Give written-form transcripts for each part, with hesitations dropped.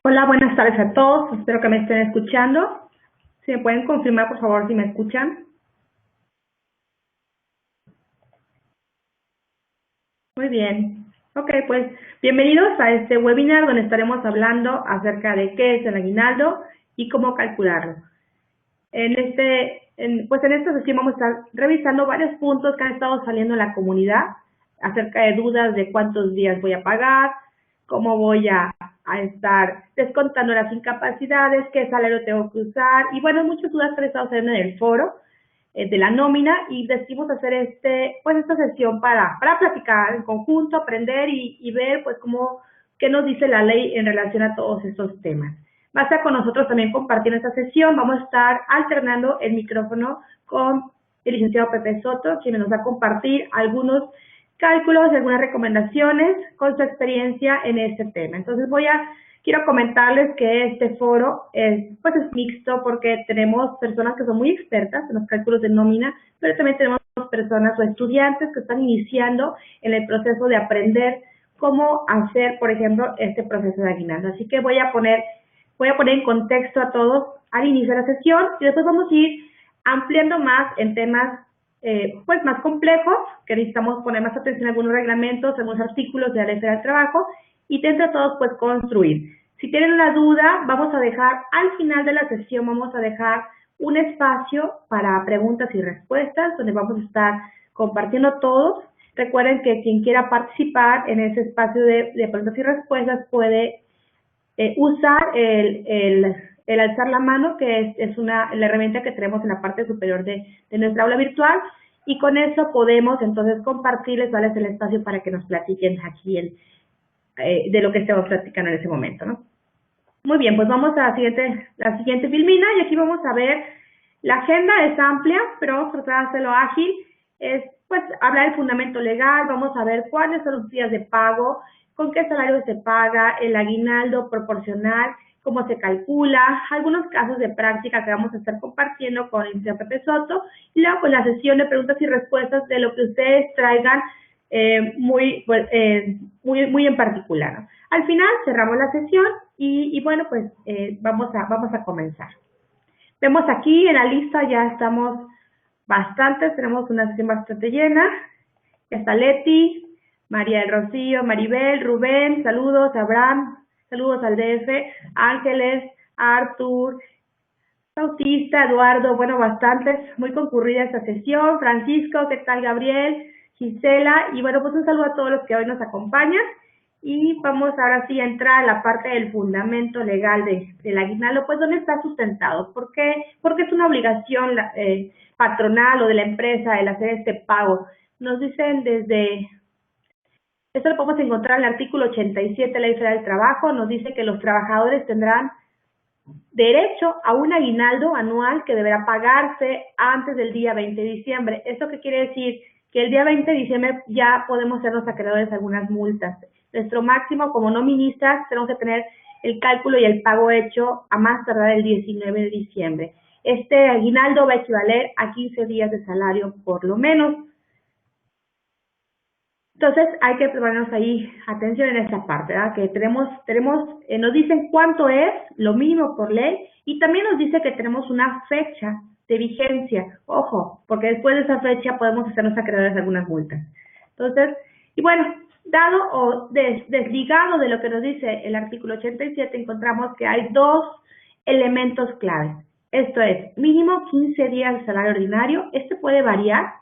Hola, buenas tardes a todos. Espero que me estén escuchando. Si me pueden confirmar, por favor, si me escuchan. Muy bien. Ok, pues bienvenidos a este webinar donde estaremos hablando acerca de qué es el aguinaldo y cómo calcularlo. Pues en esta sesión vamos a estar revisando varios puntos que han estado saliendo en la comunidad acerca de dudas de cuántos días voy a pagar, cómo voy a estar descontando las incapacidades, qué salario tengo que usar, y bueno, muchas dudas que han estado saliendo en el foro de la nómina, y decidimos hacer esta sesión para platicar en conjunto, aprender y ver pues qué nos dice la ley en relación a todos estos temas. Va a estar con nosotros también compartiendo esta sesión. Vamos a estar alternando el micrófono con el licenciado Pepe Soto, quien nos va a compartir algunos cálculos y algunas recomendaciones con su experiencia en este tema. Entonces quiero comentarles que este foro es mixto porque tenemos personas que son muy expertas en los cálculos de nómina, pero también tenemos personas o estudiantes que están iniciando en el proceso de aprender cómo hacer, por ejemplo, este proceso de aguinaldo. Así que voy a poner en contexto a todos al inicio de la sesión y después vamos a ir ampliando más en temas más complejos, que necesitamos poner más atención a algunos reglamentos, algunos artículos de la Ley Federal del Trabajo, y entre todos pues construir. Si tienen una duda, vamos a dejar al final de la sesión, vamos a dejar un espacio para preguntas y respuestas, donde vamos a estar compartiendo todos. Recuerden que quien quiera participar en ese espacio de preguntas y respuestas puede usar el alzar la mano, que es la herramienta que tenemos en la parte superior de nuestra aula virtual, y con eso podemos entonces compartirles, darles el espacio para que nos platiquen aquí de lo que estemos platicando en ese momento, ¿no? Muy bien, pues vamos a la siguiente filmina, y aquí vamos a ver, la agenda es amplia, pero vamos a tratar de hacerlo ágil. Es pues hablar del fundamento legal, vamos a ver cuáles son los días de pago, con qué salario se paga, el aguinaldo proporcional, cómo se calcula, algunos casos de práctica que vamos a estar compartiendo con el señor Pepe Soto, y luego pues la sesión de preguntas y respuestas de lo que ustedes traigan muy en particular, ¿no? Al final cerramos la sesión y bueno, pues vamos a comenzar. Vemos aquí en la lista, ya estamos bastantes, tenemos una sesión bastante llena. Ya está Leti, María del Rocío, Maribel, Rubén, saludos, Abraham, saludos al DF, Ángeles, Artur, Bautista, Eduardo, bueno, bastantes, muy concurrida esta sesión. Francisco, ¿qué tal? Gabriel, Gisela, y bueno, pues un saludo a todos los que hoy nos acompañan. Y vamos ahora sí a entrar a la parte del fundamento legal del aguinaldo, pues ¿dónde está sustentado? ¿Por qué es una obligación patronal o de la empresa el hacer este pago? Nos dicen esto lo podemos encontrar en el artículo 87 de la Ley Federal del Trabajo, nos dice que los trabajadores tendrán derecho a un aguinaldo anual que deberá pagarse antes del día 20 de diciembre. ¿Esto qué quiere decir? Que el día 20 de diciembre ya podemos ser los acreedores de algunas multas. Nuestro máximo como noministas tenemos que tener el cálculo y el pago hecho a más tardar el 19 de diciembre. Este aguinaldo va a equivaler a 15 días de salario por lo menos. Entonces hay que ponernos ahí atención en esta parte, ¿verdad? Que nos dicen cuánto es lo mínimo por ley, y también nos dice que tenemos una fecha de vigencia. Ojo, porque después de esa fecha podemos hacernos acreedores de algunas multas. Entonces, y bueno, dado o desligado de lo que nos dice el artículo 87, encontramos que hay dos elementos claves. Esto es, mínimo 15 días de salario ordinario. Este puede variar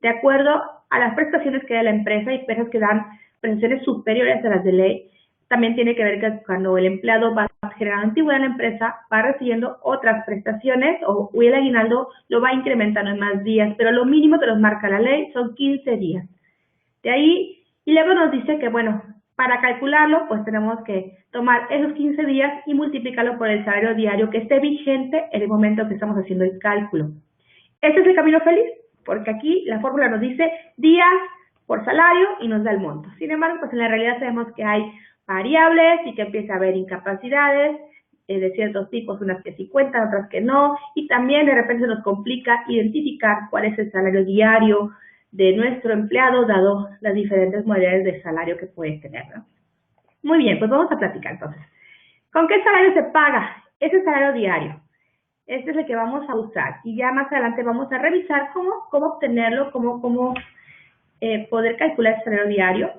de acuerdo a las prestaciones que da la empresa, y empresas que dan prestaciones superiores a las de ley. También tiene que ver que cuando el empleado va generando antigüedad en la empresa, va recibiendo otras prestaciones, o el aguinaldo lo va incrementando en más días, pero lo mínimo que nos marca la ley son 15 días. De ahí, y luego nos dice que, bueno, para calcularlo, pues tenemos que tomar esos 15 días y multiplicarlo por el salario diario que esté vigente en el momento que estamos haciendo el cálculo. Este es el camino feliz, porque aquí la fórmula nos dice días por salario y nos da el monto. Sin embargo, pues en la realidad sabemos que hay variables y que empieza a haber incapacidades de ciertos tipos, unas que sí cuentan, otras que no, y también de repente se nos complica identificar cuál es el salario diario de nuestro empleado, dado las diferentes modalidades de salario que puede tener, ¿no? Muy bien, pues vamos a platicar entonces. ¿Con qué salario se paga? Es el salario diario. Este es el que vamos a usar. Y ya más adelante vamos a revisar cómo obtenerlo, cómo poder calcular el salario diario.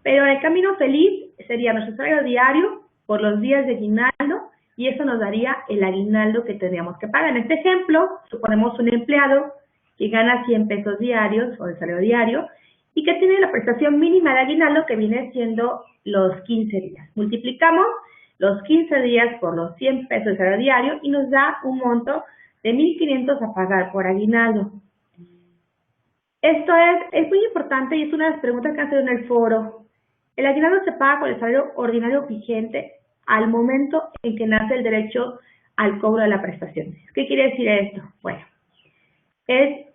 Pero en el camino feliz sería nuestro salario diario por los días de aguinaldo y eso nos daría el aguinaldo que tendríamos que pagar. En este ejemplo, suponemos un empleado que gana 100 pesos diarios o el salario diario y que tiene la prestación mínima de aguinaldo que viene siendo los 15 días. Multiplicamos los 15 días por los 100 pesos de salario diario y nos da un monto de 1,500 a pagar por aguinaldo. Esto es muy importante y es una de las preguntas que han salido en el foro. El aguinaldo se paga con el salario ordinario vigente al momento en que nace el derecho al cobro de la prestación. ¿Qué quiere decir esto? Bueno,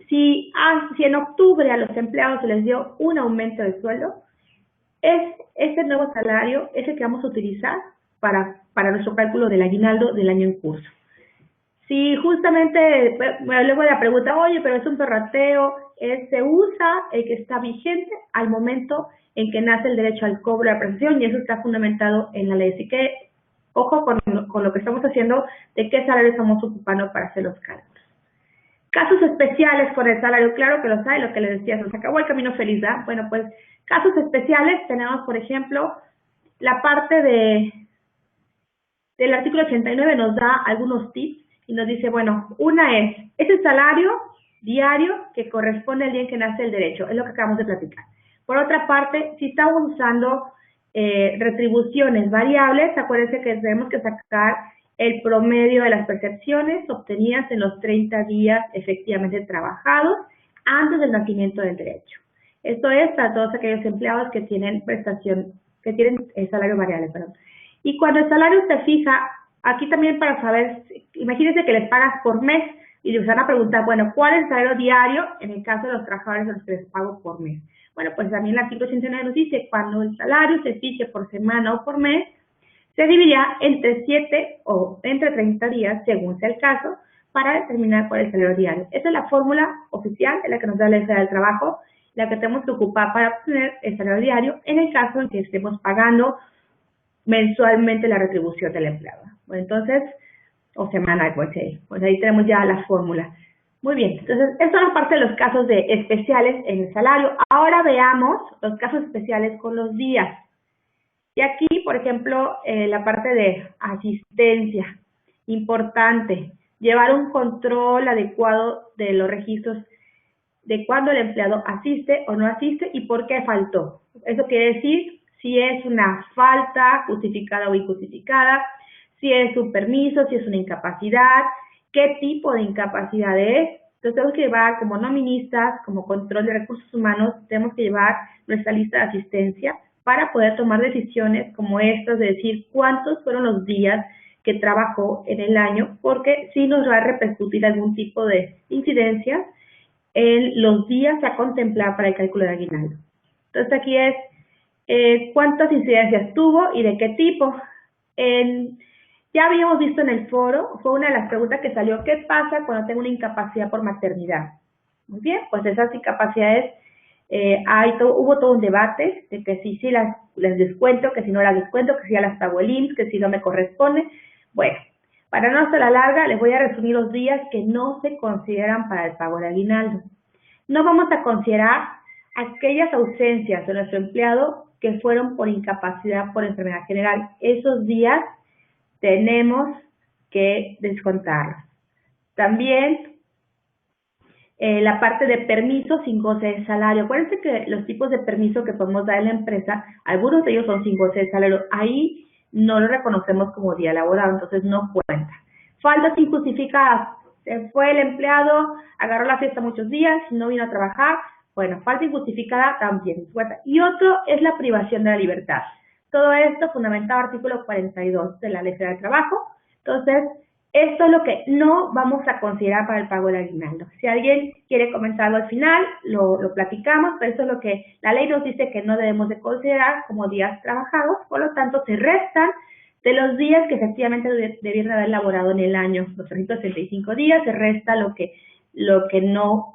si en octubre a los empleados se les dio un aumento de sueldo, ese nuevo salario es el que vamos a utilizar para nuestro cálculo del aguinaldo del año en curso. Si justamente, luego de la pregunta, oye, pero es un prorrateo, se usa el que está vigente al momento en que nace el derecho al cobro de la prestación y eso está fundamentado en la ley. Así que, ojo con lo que estamos haciendo, de qué salario estamos ocupando para hacer los cálculos. Casos especiales con el salario, claro que lo sabe, lo que les decía, nos acabó el camino feliz, ¿verdad? Bueno, pues, casos especiales, tenemos, por ejemplo, la parte del artículo 89 nos da algunos tips y nos dice, bueno, una es el salario diario que corresponde al día en que nace el derecho, es lo que acabamos de platicar. Por otra parte, si estamos usando retribuciones variables, acuérdense que tenemos que sacar el promedio de las percepciones obtenidas en los 30 días efectivamente trabajados antes del nacimiento del derecho. Esto es para todos aquellos empleados que tienen salario variable, perdón. Y cuando el salario se fija, aquí también para saber, imagínense que les pagas por mes y les van a preguntar, bueno, ¿cuál es el salario diario en el caso de los trabajadores a los que les pago por mes? Bueno, pues también el artículo 89 nos dice, cuando el salario se fije por semana o por mes, se dividirá entre 7 o entre 30 días, según sea el caso, para determinar cuál es el salario diario. Esa es la fórmula oficial, en la que nos da la Ley Federal del Trabajo, la que tenemos que ocupar para obtener el salario diario en el caso en que estemos pagando mensualmente la retribución del empleado. Bueno, entonces, o semanal, pues ahí tenemos ya la fórmula. Muy bien, entonces, esta es la parte de los casos especiales en el salario. Ahora veamos los casos especiales con los días. Y aquí, por ejemplo, la parte de asistencia, importante, llevar un control adecuado de los registros de cuándo el empleado asiste o no asiste y por qué faltó. Eso quiere decir si es una falta justificada o injustificada, si es un permiso, si es una incapacidad, qué tipo de incapacidad es. Entonces tenemos que llevar como noministas, como control de recursos humanos, tenemos que llevar nuestra lista de asistencia para poder tomar decisiones como estas de decir cuántos fueron los días que trabajó en el año, porque sí nos va a repercutir algún tipo de incidencia en los días a contemplar para el cálculo de aguinaldo. Entonces aquí es cuántas incidencias tuvo y de qué tipo. Ya habíamos visto en el foro, fue una de las preguntas que salió, ¿qué pasa cuando tengo una incapacidad por maternidad? Muy bien, pues esas incapacidades, hubo todo un debate de que si las descuento, que si no las descuento, que si ya las pago el IMSS, que si no me corresponde. Bueno, para no hacer la larga, les voy a resumir los días que no se consideran para el pago de aguinaldo. No vamos a considerar aquellas ausencias de nuestro empleado que fueron por incapacidad por enfermedad general. Esos días tenemos que descontarlos. También la parte de permiso sin goce de salario. Acuérdense que los tipos de permiso que podemos dar en la empresa, algunos de ellos son sin goce de salario. Ahí no lo reconocemos como día laboral, entonces no cuenta. Faltas injustificadas. Se fue el empleado, agarró la fiesta muchos días, no vino a trabajar. Bueno, falta injustificada también cuenta. Y otro es la privación de la libertad. Todo esto fundamentado artículo 42 de la Ley Federal del Trabajo. Entonces, esto es lo que no vamos a considerar para el pago del aguinaldo. Si alguien quiere comentarlo al final, lo platicamos, pero eso es lo que la ley nos dice que no debemos de considerar como días trabajados, por lo tanto se restan de los días que efectivamente debieron haber laborado en el año, los 365 días, se resta lo que no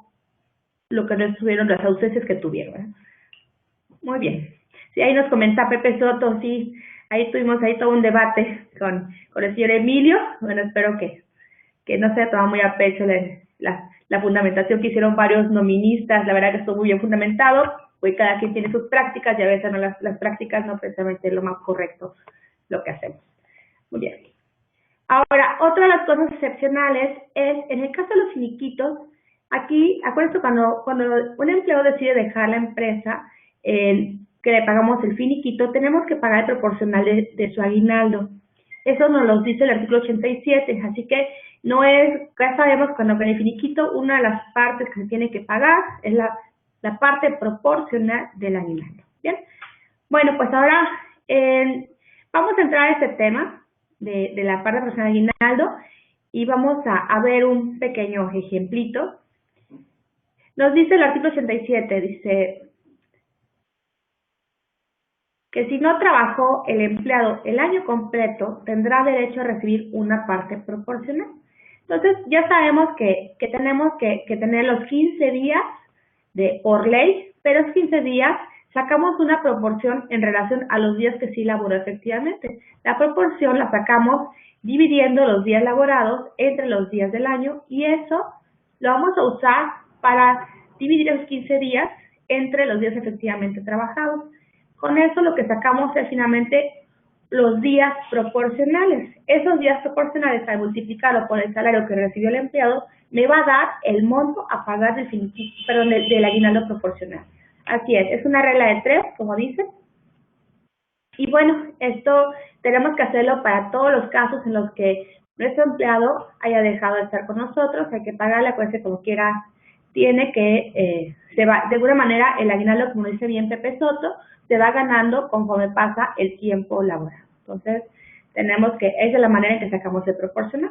estuvieron, las ausencias que tuvieron, ¿verdad? Muy bien. Sí, ahí nos comenta Pepe Soto, sí, ahí tuvimos ahí todo un debate con el señor Emilio. Bueno, espero que no se haya tomado muy a pecho la fundamentación que hicieron varios noministas. La verdad que estuvo muy bien fundamentado, pues cada quien tiene sus prácticas y a veces no las prácticas no precisamente es lo más correcto lo que hacemos. Muy bien. Ahora, otra de las cosas excepcionales es, en el caso de los finiquitos, aquí, acuérdense, cuando un empleado decide dejar la empresa, que le pagamos el finiquito, tenemos que pagar el proporcional de su aguinaldo. Eso nos lo dice el artículo 87, así que no es, ya sabemos cuando con el finiquito, una de las partes que se tiene que pagar es la parte proporcional del aguinaldo. ¿Bien? Bueno, pues ahora vamos a entrar a este tema de la parte proporcional del aguinaldo y vamos a ver un pequeño ejemplito. Nos dice el artículo 87, dice que si no trabajó el empleado el año completo, tendrá derecho a recibir una parte proporcional. Entonces, ya sabemos que tenemos que tener los 15 días por ley, pero esos 15 días sacamos una proporción en relación a los días que sí laboró efectivamente. La proporción la sacamos dividiendo los días laborados entre los días del año y eso lo vamos a usar para dividir esos 15 días entre los días efectivamente trabajados. Con eso lo que sacamos es finalmente los días proporcionales. Esos días proporcionales, al multiplicarlo por el salario que recibió el empleado, me va a dar el monto a pagar del aguinaldo proporcional. Así es una regla de 3, como dice. Y bueno, esto tenemos que hacerlo para todos los casos en los que nuestro empleado haya dejado de estar con nosotros, hay que pagarle, acuérdense como quiera, tiene que, de alguna manera, el aguinaldo, como dice bien Pepe Soto, se va ganando conforme pasa el tiempo laboral. Entonces, esa es la manera en que sacamos el proporcional.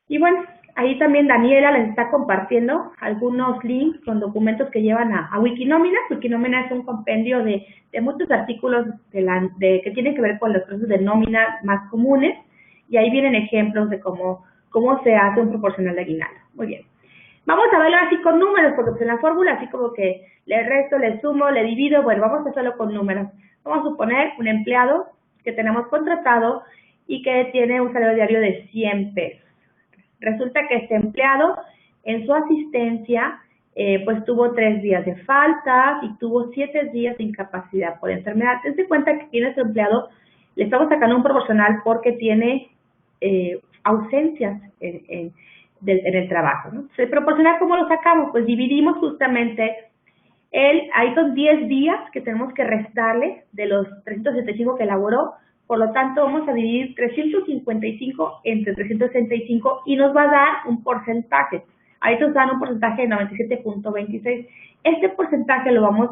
Y bueno, ahí también Daniela les está compartiendo algunos links con documentos que llevan a Wikinomina. Wikinomina es un compendio de muchos artículos que tienen que ver con los procesos de nómina más comunes, y ahí vienen ejemplos de cómo se hace un proporcional de aguinaldo. Muy bien. Vamos a verlo así con números, porque pues en la fórmula así como que le resto, le sumo, le divido. Bueno, vamos a hacerlo con números. Vamos a suponer un empleado que tenemos contratado y que tiene un salario diario de 100 pesos. Resulta que este empleado en su asistencia pues tuvo 3 días de faltas y tuvo 7 días de incapacidad por enfermedad. Tense cuenta que tiene este empleado, le estamos sacando un proporcional porque tiene ausencias en el trabajo, ¿no? Entonces, el proporcional, ¿cómo lo sacamos? Pues dividimos justamente ahí son 10 días que tenemos que restarle de los 365 que elaboró. Por lo tanto, vamos a dividir 355 entre 365 y nos va a dar un porcentaje. Ahí nos dan un porcentaje de 97.26. Este porcentaje lo vamos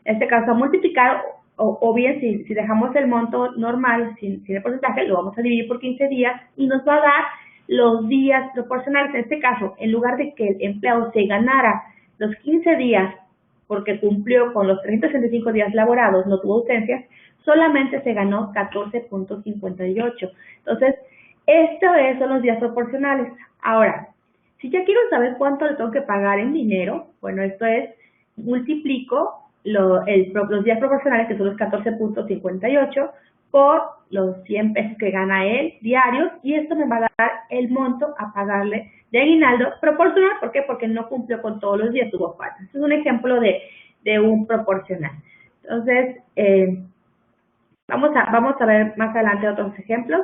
en este caso, a multiplicar, o bien si dejamos el monto normal sin el porcentaje, lo vamos a dividir por 15 días y nos va a dar los días proporcionales. En este caso, en lugar de que el empleado se ganara los 15 días porque cumplió con los 365 días laborados, no tuvo ausencias, solamente se ganó 14.58. Entonces, son los días proporcionales. Ahora, si ya quiero saber cuánto le tengo que pagar en dinero, bueno, esto es, multiplico los días proporcionales, que son los 14.58, por los 100 pesos que gana él diarios, y esto me va a dar el monto a pagarle de aguinaldo proporcional. ¿Por qué? Porque no cumplió con todos los días, tuvo falta. Este es un ejemplo de un proporcional. Entonces, vamos a ver más adelante otros ejemplos.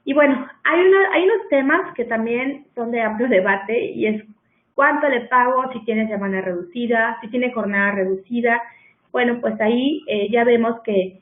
Y bueno, hay unos temas que también son de amplio debate, y es cuánto le pago, si tiene semana reducida, si tiene jornada reducida. Bueno, pues ahí ya vemos que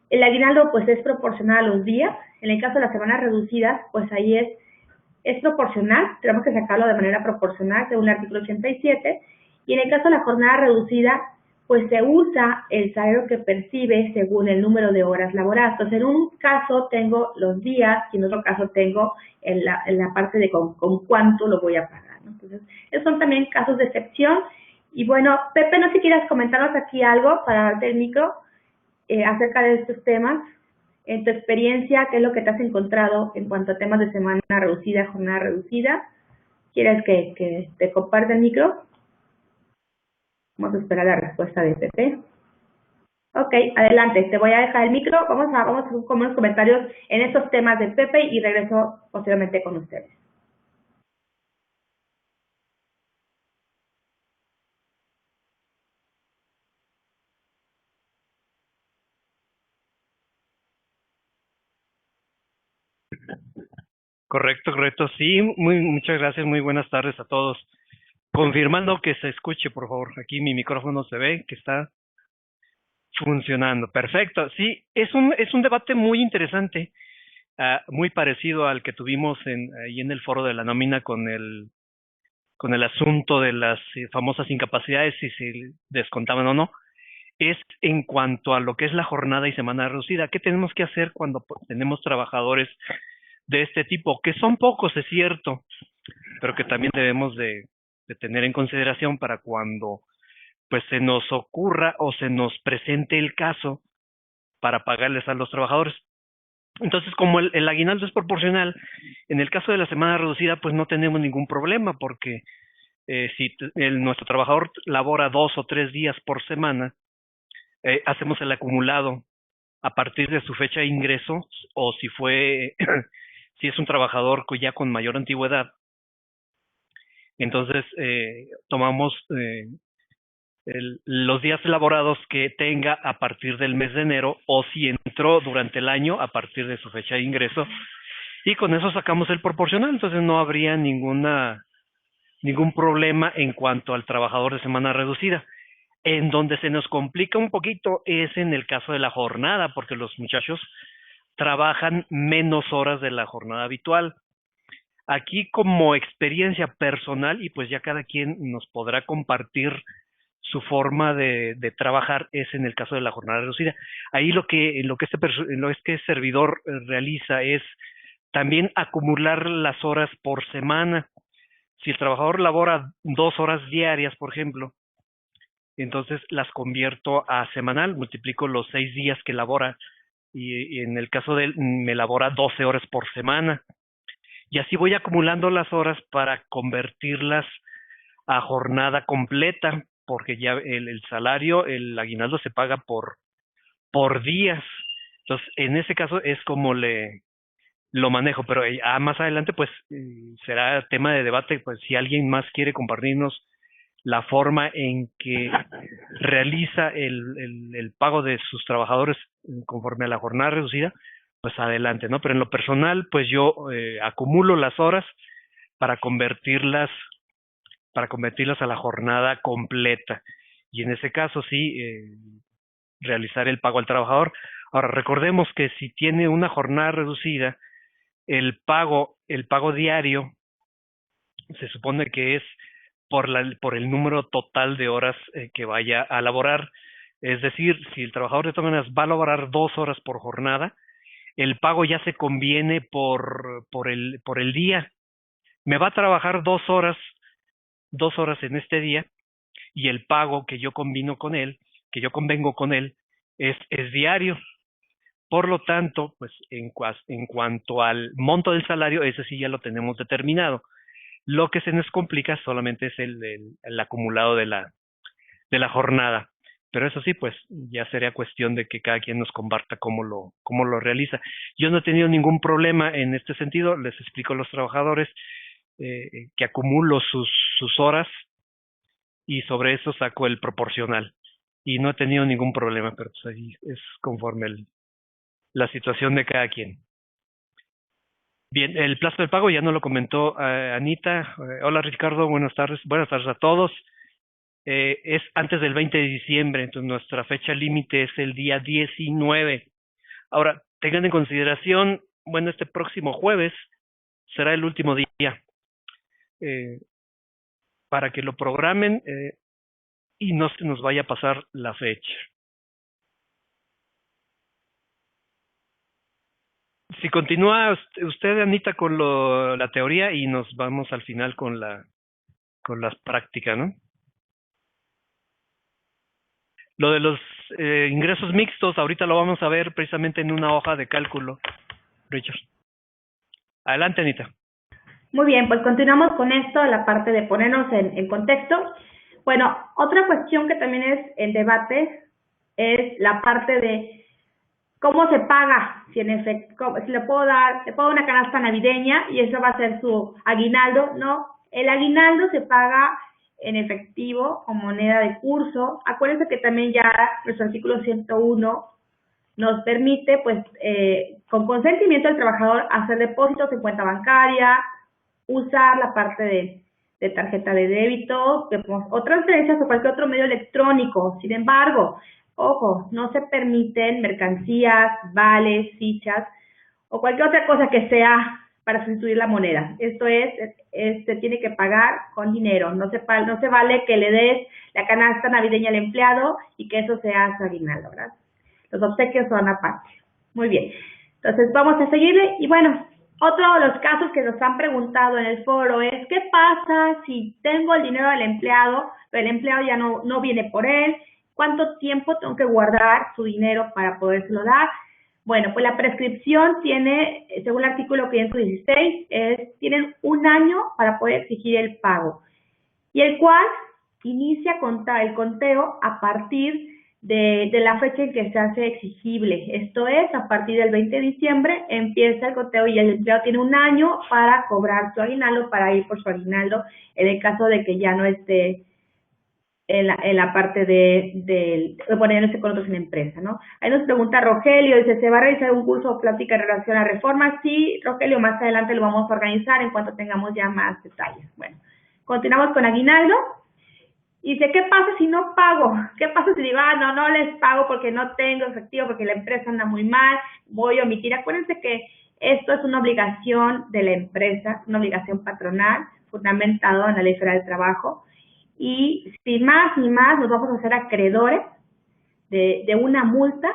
el aguinaldo pues es proporcional a los días. En el caso de las semanas reducidas, pues ahí es proporcional, tenemos que sacarlo de manera proporcional según el artículo 87, y en el caso de la jornada reducida, pues se usa el salario que percibe según el número de horas laboradas. Entonces, en un caso tengo los días y en otro caso tengo en la parte de con cuánto lo voy a pagar, ¿no? Entonces, esos son también casos de excepción. Y bueno, Pepe, no sé si quieras comentarnos aquí algo para darte el micro acerca de estos temas. En tu experiencia, ¿qué es lo que te has encontrado en cuanto a temas de semana reducida, jornada reducida? ¿Quieres que te comparta el micro? Vamos a esperar la respuesta de Pepe. Ok, adelante, te voy a dejar el micro. Vamos con unos comentarios en estos temas de Pepe y regreso posteriormente con ustedes. Correcto, correcto. Sí, muchas gracias. Muy buenas tardes a todos. Confirmando que se escuche, por favor. Aquí mi micrófono se ve que está funcionando. Perfecto. Sí, es un debate muy interesante, muy parecido al que tuvimos ahí en el foro de la nómina con el asunto de las famosas incapacidades, si se descontaban o no. Es en cuanto a lo que es la jornada y semana reducida. ¿Qué tenemos que hacer cuando tenemos trabajadores de este tipo? Que son pocos, es cierto, pero que también debemos de tener en consideración para cuando pues se nos ocurra o se nos presente el caso para pagarles a los trabajadores. Entonces, como el aguinaldo es proporcional, en el caso de la semana reducida, pues no tenemos ningún problema, porque si nuestro trabajador labora 2 o 3 días por semana, hacemos el acumulado a partir de su fecha de ingreso, o si fue, si es un trabajador ya con mayor antigüedad, entonces tomamos los días elaborados que tenga a partir del mes de enero, o si entró durante el año a partir de su fecha de ingreso, y con eso sacamos el proporcional. Entonces no habría ningún problema en cuanto al trabajador de semana reducida. En donde se nos complica un poquito es en el caso de la jornada, porque los muchachos trabajan menos horas de la jornada habitual. Aquí, como experiencia personal, y pues ya cada quien nos podrá compartir su forma de trabajar, es en el caso de la jornada reducida. Ahí lo que este servidor realiza es también acumular las horas por semana. Si el trabajador labora 2 horas diarias, por ejemplo, entonces las convierto a semanal, multiplico los 6 días que labora, y en el caso de él me labora 12 horas por semana. Y así voy acumulando las horas para convertirlas a jornada completa, porque ya el salario, el aguinaldo se paga por días. Entonces, en ese caso es como lo manejo, pero más adelante pues será tema de debate, pues si alguien más quiere compartirnos la forma en que realiza el pago de sus trabajadores conforme a la jornada reducida, pues adelante, ¿no? Pero en lo personal, pues yo acumulo las horas para convertirlas a la jornada completa. Y en ese caso sí, realizar el pago al trabajador. Ahora, recordemos que si tiene una jornada reducida, el pago diario se supone que es por el número total de horas que vaya a laborar. Es decir, si el trabajador de todas maneras va a laborar 2 horas por jornada, el pago ya se conviene por el día. Me va a trabajar 2 horas en este día, y el pago que yo convengo con él, es diario. Por lo tanto, pues en cuanto al monto del salario, ese sí ya lo tenemos determinado. Lo que se nos complica solamente es el acumulado de la jornada. Pero eso sí, pues ya sería cuestión de que cada quien nos comparta cómo lo realiza. Yo no he tenido ningún problema en este sentido. Les explico a los trabajadores que acumulo sus horas, y sobre eso saco el proporcional. Y no he tenido ningún problema, pero pues ahí es conforme la situación de cada quien. Bien, el plazo del pago ya nos lo comentó Anita. Hola Ricardo, buenas tardes. Buenas tardes a todos. Es antes del 20 de diciembre, entonces nuestra fecha límite es el día 19. Ahora, tengan en consideración, bueno, este próximo jueves será el último día eh, para que lo programen y no se nos vaya a pasar la fecha. Si continúa usted, Anita, con la teoría, y nos vamos al final con las prácticas, ¿no? Lo de los ingresos mixtos, ahorita lo vamos a ver precisamente en una hoja de cálculo, Richard. Adelante, Anita. Muy bien, pues continuamos con esto, la parte de ponernos en contexto. Bueno, otra cuestión que también es el debate es la parte de cómo se paga, si en efecto, si le puedo dar una canasta navideña y eso va a ser su aguinaldo. No, el aguinaldo se paga en efectivo o moneda de curso. Acuérdense que también ya nuestro artículo 101 nos permite, pues, con consentimiento del trabajador, hacer depósitos en cuenta bancaria, usar la parte de tarjeta de débito, o transferencias o cualquier otro medio electrónico. Sin embargo, ojo, no se permiten mercancías, vales, fichas o cualquier otra cosa que sea para sustituir la moneda. Esto se tiene que pagar con dinero. No se vale que le des la canasta navideña al empleado y que eso sea su aguinaldo, ¿verdad? Los obsequios son aparte. Muy bien. Entonces vamos a seguirle. Y bueno, otro de los casos que nos han preguntado en el foro es, ¿qué pasa si tengo el dinero del empleado, pero el empleado ya no viene por él? ¿Cuánto tiempo tengo que guardar su dinero para podérselo dar? Bueno, pues la prescripción tiene, según el artículo 516, tienen 1 año para poder exigir el pago, y el cual inicia el conteo a partir de la fecha en que se hace exigible. Esto es, a partir del 20 de diciembre empieza el conteo y el empleado tiene 1 año para cobrar su aguinaldo, para ir por su aguinaldo, en el caso de que ya no esté en la parte de ponerse con otros en la empresa, ¿no? Ahí nos pregunta Rogelio, dice, ¿se va a realizar un curso o plática en relación a reformas? Sí, Rogelio, más adelante lo vamos a organizar en cuanto tengamos ya más detalles. Bueno, continuamos con aguinaldo. Y dice, ¿qué pasa si no pago? ¿Qué pasa si digo, no les pago porque no tengo efectivo, porque la empresa anda muy mal, voy a omitir? Acuérdense que esto es una obligación de la empresa, una obligación patronal, fundamentado en la Ley Federal del Trabajo, y sin más ni más nos vamos a hacer acreedores de una multa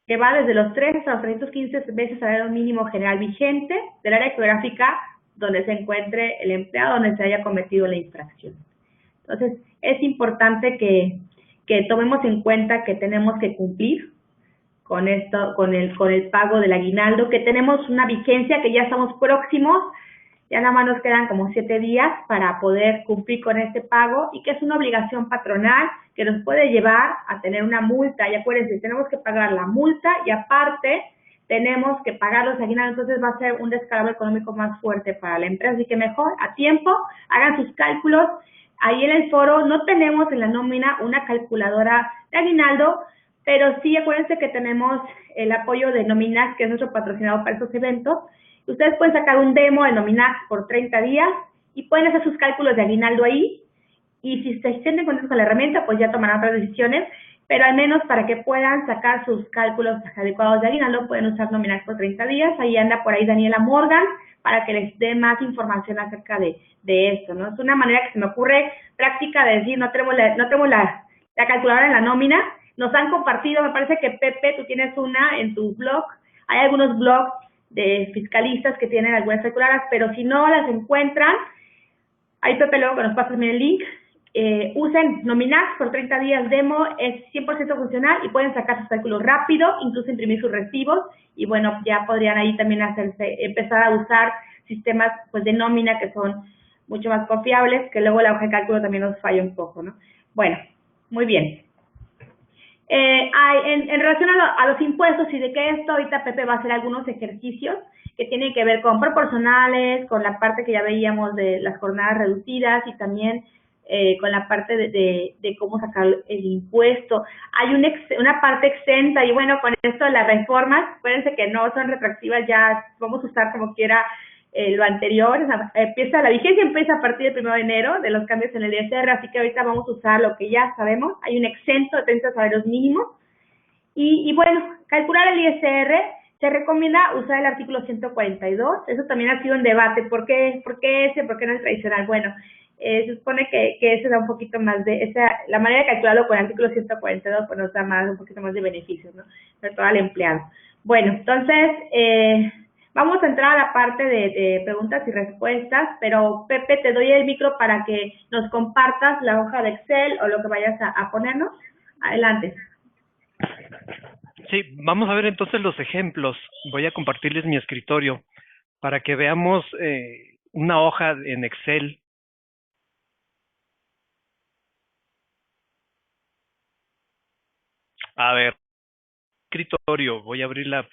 que va desde los 3 hasta los 315 veces salario mínimo general vigente del área geográfica donde se encuentre el empleado, donde se haya cometido la infracción. Entonces, es importante que tomemos en cuenta que tenemos que cumplir con esto, con el pago del aguinaldo, que tenemos una vigencia, que ya estamos próximos, ya nada más nos quedan como 7 días para poder cumplir con este pago, y que es una obligación patronal que nos puede llevar a tener una multa. Y acuérdense, tenemos que pagar la multa y aparte tenemos que pagar los aguinaldos, entonces va a ser un descalabro económico más fuerte para la empresa, así que mejor a tiempo, hagan sus cálculos. Ahí en el foro no tenemos en la nómina una calculadora de aguinaldo, pero sí acuérdense que tenemos el apoyo de Nominax, que es nuestro patrocinador para estos eventos. Ustedes pueden sacar un demo de Nominax por 30 días y pueden hacer sus cálculos de aguinaldo ahí, y si se sienten contentos con la herramienta, pues ya tomarán otras decisiones, pero al menos para que puedan sacar sus cálculos adecuados de aguinaldo, pueden usar Nominax por 30 días. Ahí anda por ahí Daniela Morgan para que les dé más información acerca de esto, ¿no? Es una manera que se me ocurre práctica de decir, no tenemos la calculadora en la nómina. Nos han compartido, me parece que Pepe, tú tienes una en tu blog. Hay algunos blogs de fiscalistas que tienen algunas calculadoras, pero si no las encuentran, ahí Pepe luego que nos pasa también el link. Usen Nominax por 30 días demo, es 100% funcional y pueden sacar sus cálculos rápido, incluso imprimir sus recibos, y bueno, ya podrían ahí también empezar a usar sistemas pues de nómina que son mucho más confiables, que luego la hoja de cálculo también nos falla un poco, ¿no? Bueno, muy bien. En relación a los impuestos y de que esto, ahorita Pepe va a hacer algunos ejercicios que tienen que ver con proporcionales, con la parte que ya veíamos de las jornadas reducidas y también con la parte de cómo sacar el impuesto. Hay una parte exenta y bueno, con esto de las reformas, acuérdense que no son retroactivas, ya vamos a usar como quiera lo anterior. La vigencia empieza a partir del 1 de enero de los cambios en el ISR, así que ahorita vamos a usar lo que ya sabemos. Hay un exento de 30 salarios mínimos y bueno, calcular el ISR se recomienda usar el artículo 142. Eso también ha sido un debate. ¿Por qué ese? ¿Por qué no es tradicional? Bueno, se supone que ese da un poquito más la manera de calcularlo con el artículo 142 pues nos da un poquito más de beneficios, ¿no? Sobre todo al empleado. Bueno, entonces, vamos a entrar a la parte de preguntas y respuestas, pero Pepe, te doy el micro para que nos compartas la hoja de Excel o lo que vayas a ponernos. Adelante. Sí, vamos a ver entonces los ejemplos. Voy a compartirles mi escritorio para que veamos una hoja en Excel. A ver, escritorio, voy a abrir la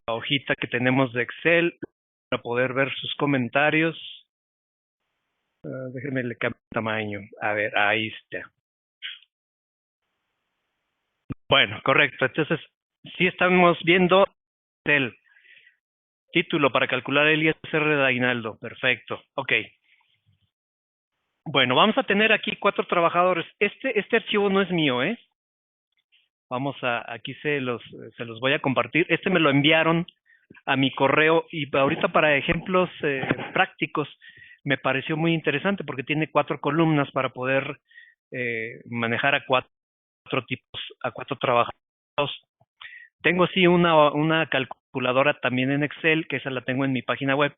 hojita que tenemos de Excel para poder ver sus comentarios. Déjenme le cambio el tamaño. A ver, ahí está. Bueno, correcto. Entonces, sí estamos viendo el título para calcular el ISR de aguinaldo. Perfecto. Ok. Bueno, vamos a tener aquí 4 trabajadores. Este archivo no es mío, ¿eh? Aquí se los voy a compartir. Este me lo enviaron a mi correo y ahorita para ejemplos prácticos me pareció muy interesante porque tiene 4 columnas para poder manejar a 4 tipos, a 4 trabajadores. Tengo sí una calculadora también en Excel, que esa la tengo en mi página web.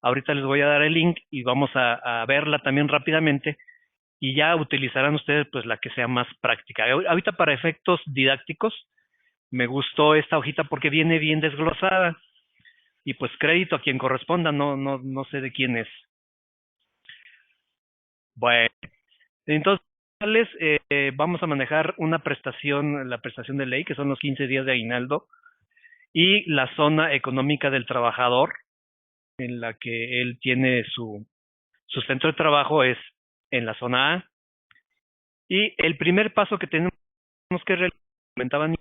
Ahorita les voy a dar el link y vamos a verla también rápidamente y ya utilizarán ustedes pues la que sea más práctica. Ahorita para efectos didácticos me gustó esta hojita porque viene bien desglosada y pues crédito a quien corresponda, no sé de quién es. Bueno, entonces vamos a manejar una prestación, la prestación de ley, que son los 15 días de aguinaldo, y la zona económica del trabajador, en la que él tiene su centro de trabajo es en la zona A. Y el primer paso que tenemos que realizar, comentaban,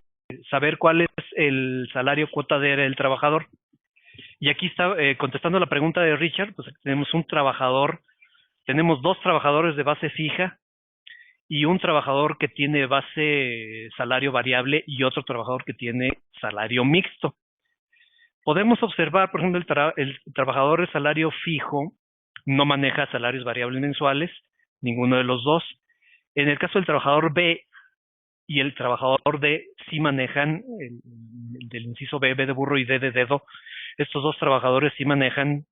saber cuál es el salario cuota del trabajador. Y aquí está, contestando la pregunta de Richard, pues tenemos un trabajador, tenemos 2 trabajadores de base fija y un trabajador que tiene base salario variable y otro trabajador que tiene salario mixto. Podemos observar, por ejemplo, el trabajador de salario fijo no maneja salarios variables mensuales, ninguno de los dos. En el caso del trabajador B y el trabajador D sí manejan, del inciso B, B de burro y D de dedo, estos 2 trabajadores sí manejan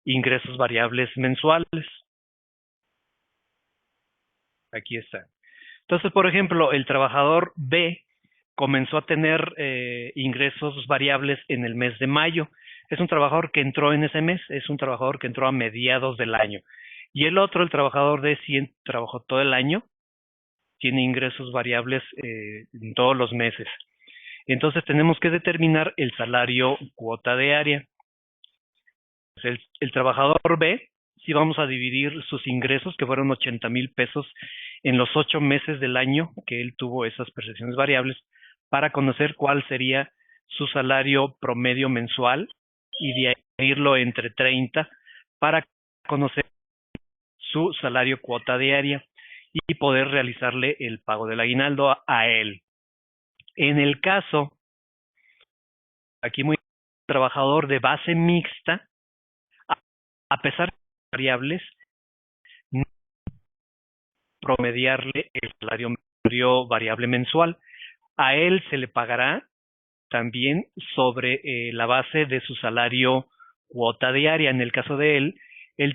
ingresos variables mensuales. Aquí está. Entonces, por ejemplo, el trabajador B comenzó a tener ingresos variables en el mes de mayo. Es un trabajador que entró en ese mes, es un trabajador que entró a mediados del año. Y el otro, el trabajador D, sí trabajó todo el año, tiene ingresos variables en todos los meses. Entonces tenemos que determinar el salario cuota diaria. El trabajador B, si vamos a dividir sus ingresos, que fueron 80,000 pesos, en los 8 meses del año que él tuvo esas percepciones variables, para conocer cuál sería su salario promedio mensual y dividirlo entre 30 para conocer su salario cuota diaria y poder realizarle el pago del aguinaldo a él. En el caso, aquí muy trabajador de base mixta, a pesar de variables, no promediarle el salario variable mensual. A él se le pagará también sobre la base de su salario cuota diaria. En el caso de él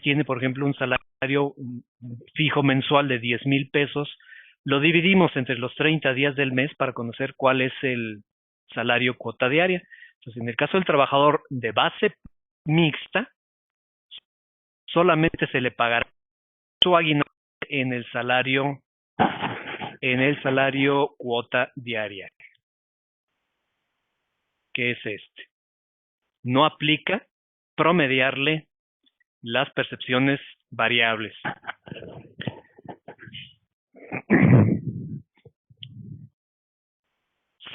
tiene, por ejemplo, un salario fijo mensual de 10,000 pesos. Lo dividimos entre los 30 días del mes para conocer cuál es el salario cuota diaria. Entonces, en el caso del trabajador de base mixta, solamente se le pagará su aguinaldo en el salario cuota diaria, que es este. No aplica promediarle las percepciones variables.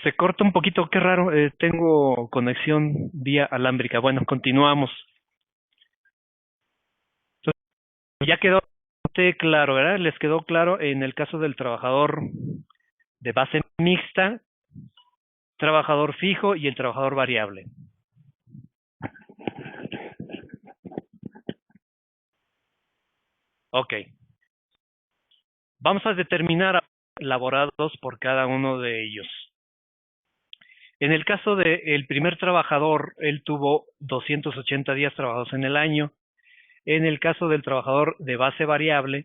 Se corta un poquito, qué raro, tengo conexión vía alámbrica. Bueno, continuamos. Entonces, ya quedó claro, ¿verdad? Les quedó claro en el caso del trabajador de base mixta, trabajador fijo y el trabajador variable. Ok. Vamos a determinar elaborados por cada uno de ellos. En el caso del primer trabajador, él tuvo 280 días trabajados en el año. En el caso del trabajador de base variable,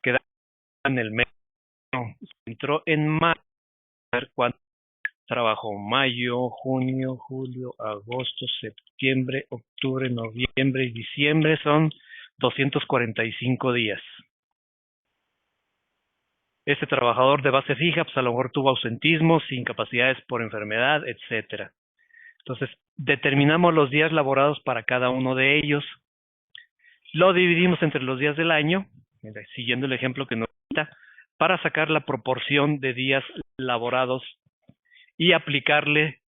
queda en el mes, entró en mayo, a ver cuánto trabajó: mayo, junio, julio, agosto, septiembre, octubre, noviembre y diciembre, son 245 días. Este trabajador de base fija, pues a lo mejor tuvo ausentismos, incapacidades por enfermedad, etcétera. Entonces, determinamos los días laborados para cada uno de ellos. Lo dividimos entre los días del año, siguiendo el ejemplo que nos da, para sacar la proporción de días laborados y aplicarle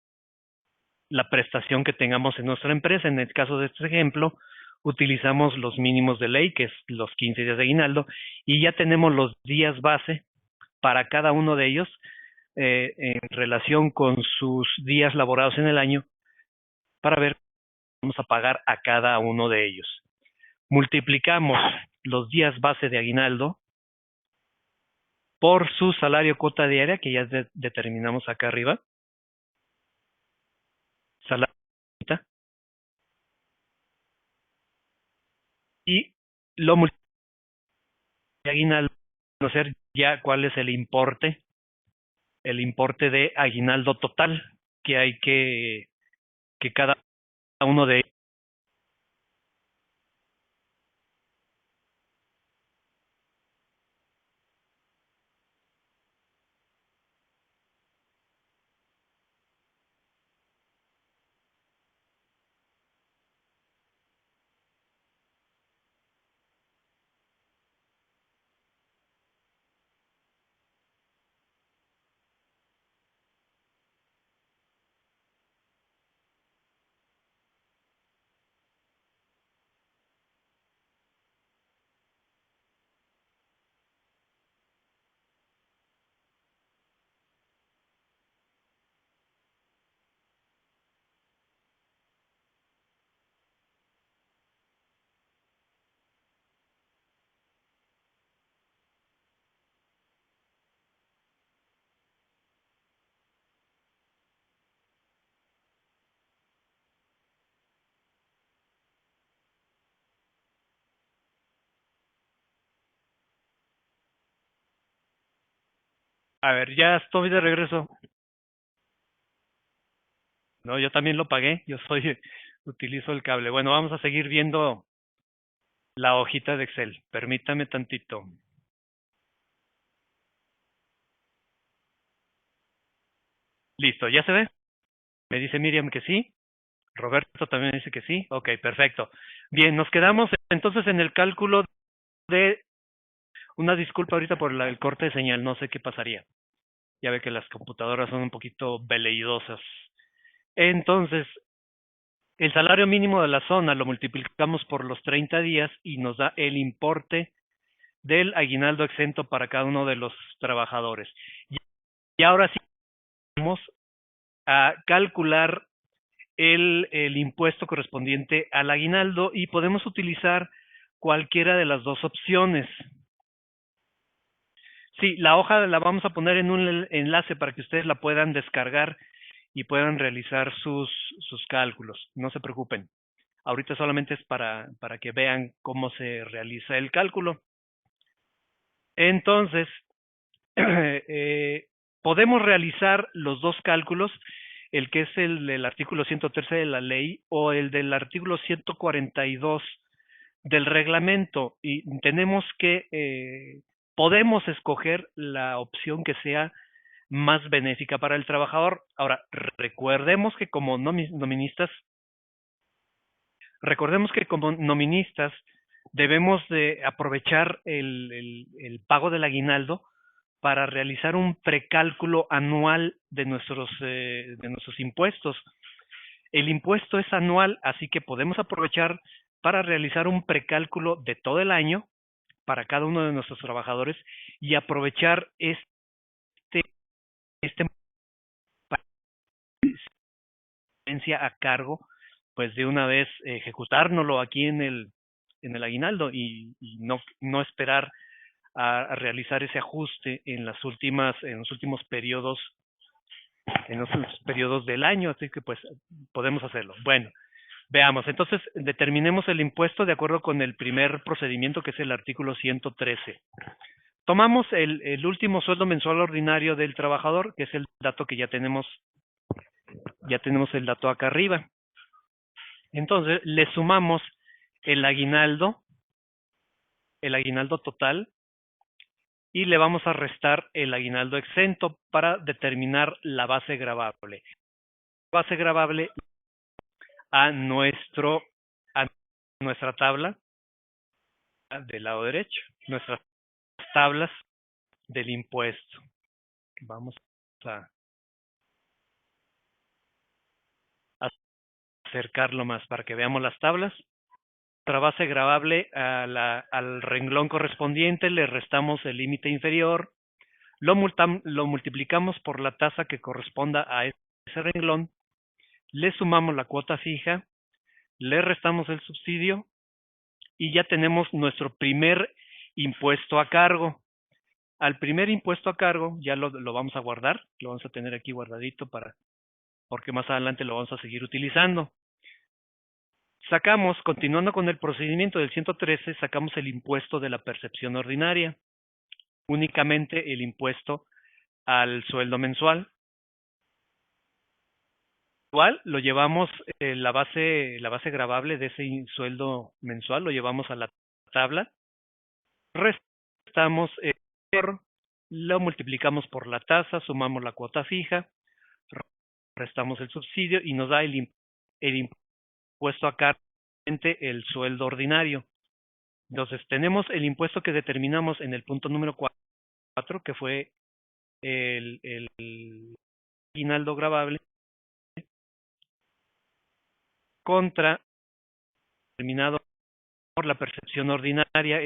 la prestación que tengamos en nuestra empresa. En el caso de este ejemplo, utilizamos los mínimos de ley, que es los 15 días de aguinaldo, y ya tenemos los días base para cada uno de ellos en relación con sus días laborados en el año para ver qué vamos a pagar a cada uno de ellos. Multiplicamos los días base de aguinaldo por su salario cuota diaria, que ya determinamos acá arriba. Salario y lo multiplicamos de aguinaldo, conocer ya cuál es el importe de aguinaldo total que hay que cada uno de ellos. A ver, ya estoy de regreso. No, yo también lo pagué, utilizo el cable. Bueno, vamos a seguir viendo la hojita de Excel. Permítame tantito. Listo, ¿ya se ve? Me dice Miriam que sí. Roberto también dice que sí. Ok, perfecto. Bien, nos quedamos entonces en el cálculo de... Una disculpa ahorita por el corte de señal, no sé qué pasaría. Ya ve que las computadoras son un poquito veleidosas. Entonces, el salario mínimo de la zona lo multiplicamos por los 30 días y nos da el importe del aguinaldo exento para cada uno de los trabajadores. Y ahora sí vamos a calcular el impuesto correspondiente al aguinaldo y podemos utilizar cualquiera de las dos opciones. Sí, la hoja la vamos a poner en un enlace para que ustedes la puedan descargar y puedan realizar sus cálculos. No se preocupen. Ahorita solamente es para que vean cómo se realiza el cálculo. Entonces, podemos realizar los dos cálculos, el que es el del artículo 113 de la ley o el del artículo 142 del reglamento, y tenemos que podemos escoger la opción que sea más benéfica para el trabajador. Ahora, recordemos que como noministas debemos de aprovechar el pago del aguinaldo para realizar un precálculo anual de nuestros impuestos. El impuesto es anual, así que podemos aprovechar para realizar un precálculo de todo el año para cada uno de nuestros trabajadores y aprovechar este a cargo, pues de una vez ejecutárnoslo aquí en el aguinaldo y no esperar a realizar ese ajuste en los últimos periodos del año, así que pues podemos hacerlo. Bueno, veamos, entonces determinemos el impuesto de acuerdo con el primer procedimiento, que es el artículo 113. Tomamos el último sueldo mensual ordinario del trabajador, que es el dato que ya tenemos el dato acá arriba. Entonces le sumamos el aguinaldo total, y le vamos a restar el aguinaldo exento para determinar la base gravable. Base gravable a nuestra tabla del lado derecho, nuestras tablas del impuesto. Vamos a acercarlo más para que veamos las tablas. Nuestra base gravable al renglón correspondiente le restamos el límite inferior, lo multiplicamos por la tasa que corresponda a ese renglón, le sumamos la cuota fija, le restamos el subsidio y ya tenemos nuestro primer impuesto a cargo. Al primer impuesto a cargo ya lo vamos a guardar, lo vamos a tener aquí guardadito porque más adelante lo vamos a seguir utilizando. Sacamos, continuando con el procedimiento del 113, sacamos el impuesto de la percepción ordinaria, únicamente el impuesto al sueldo mensual. Igual lo llevamos, la base gravable de ese sueldo mensual, lo llevamos a la tabla, restamos lo multiplicamos por la tasa, sumamos la cuota fija, restamos el subsidio y nos da el impuesto a cargo, el sueldo ordinario. Entonces tenemos el impuesto que determinamos en el punto número 4, que fue el aguinaldo gravable, contra determinado por la percepción ordinaria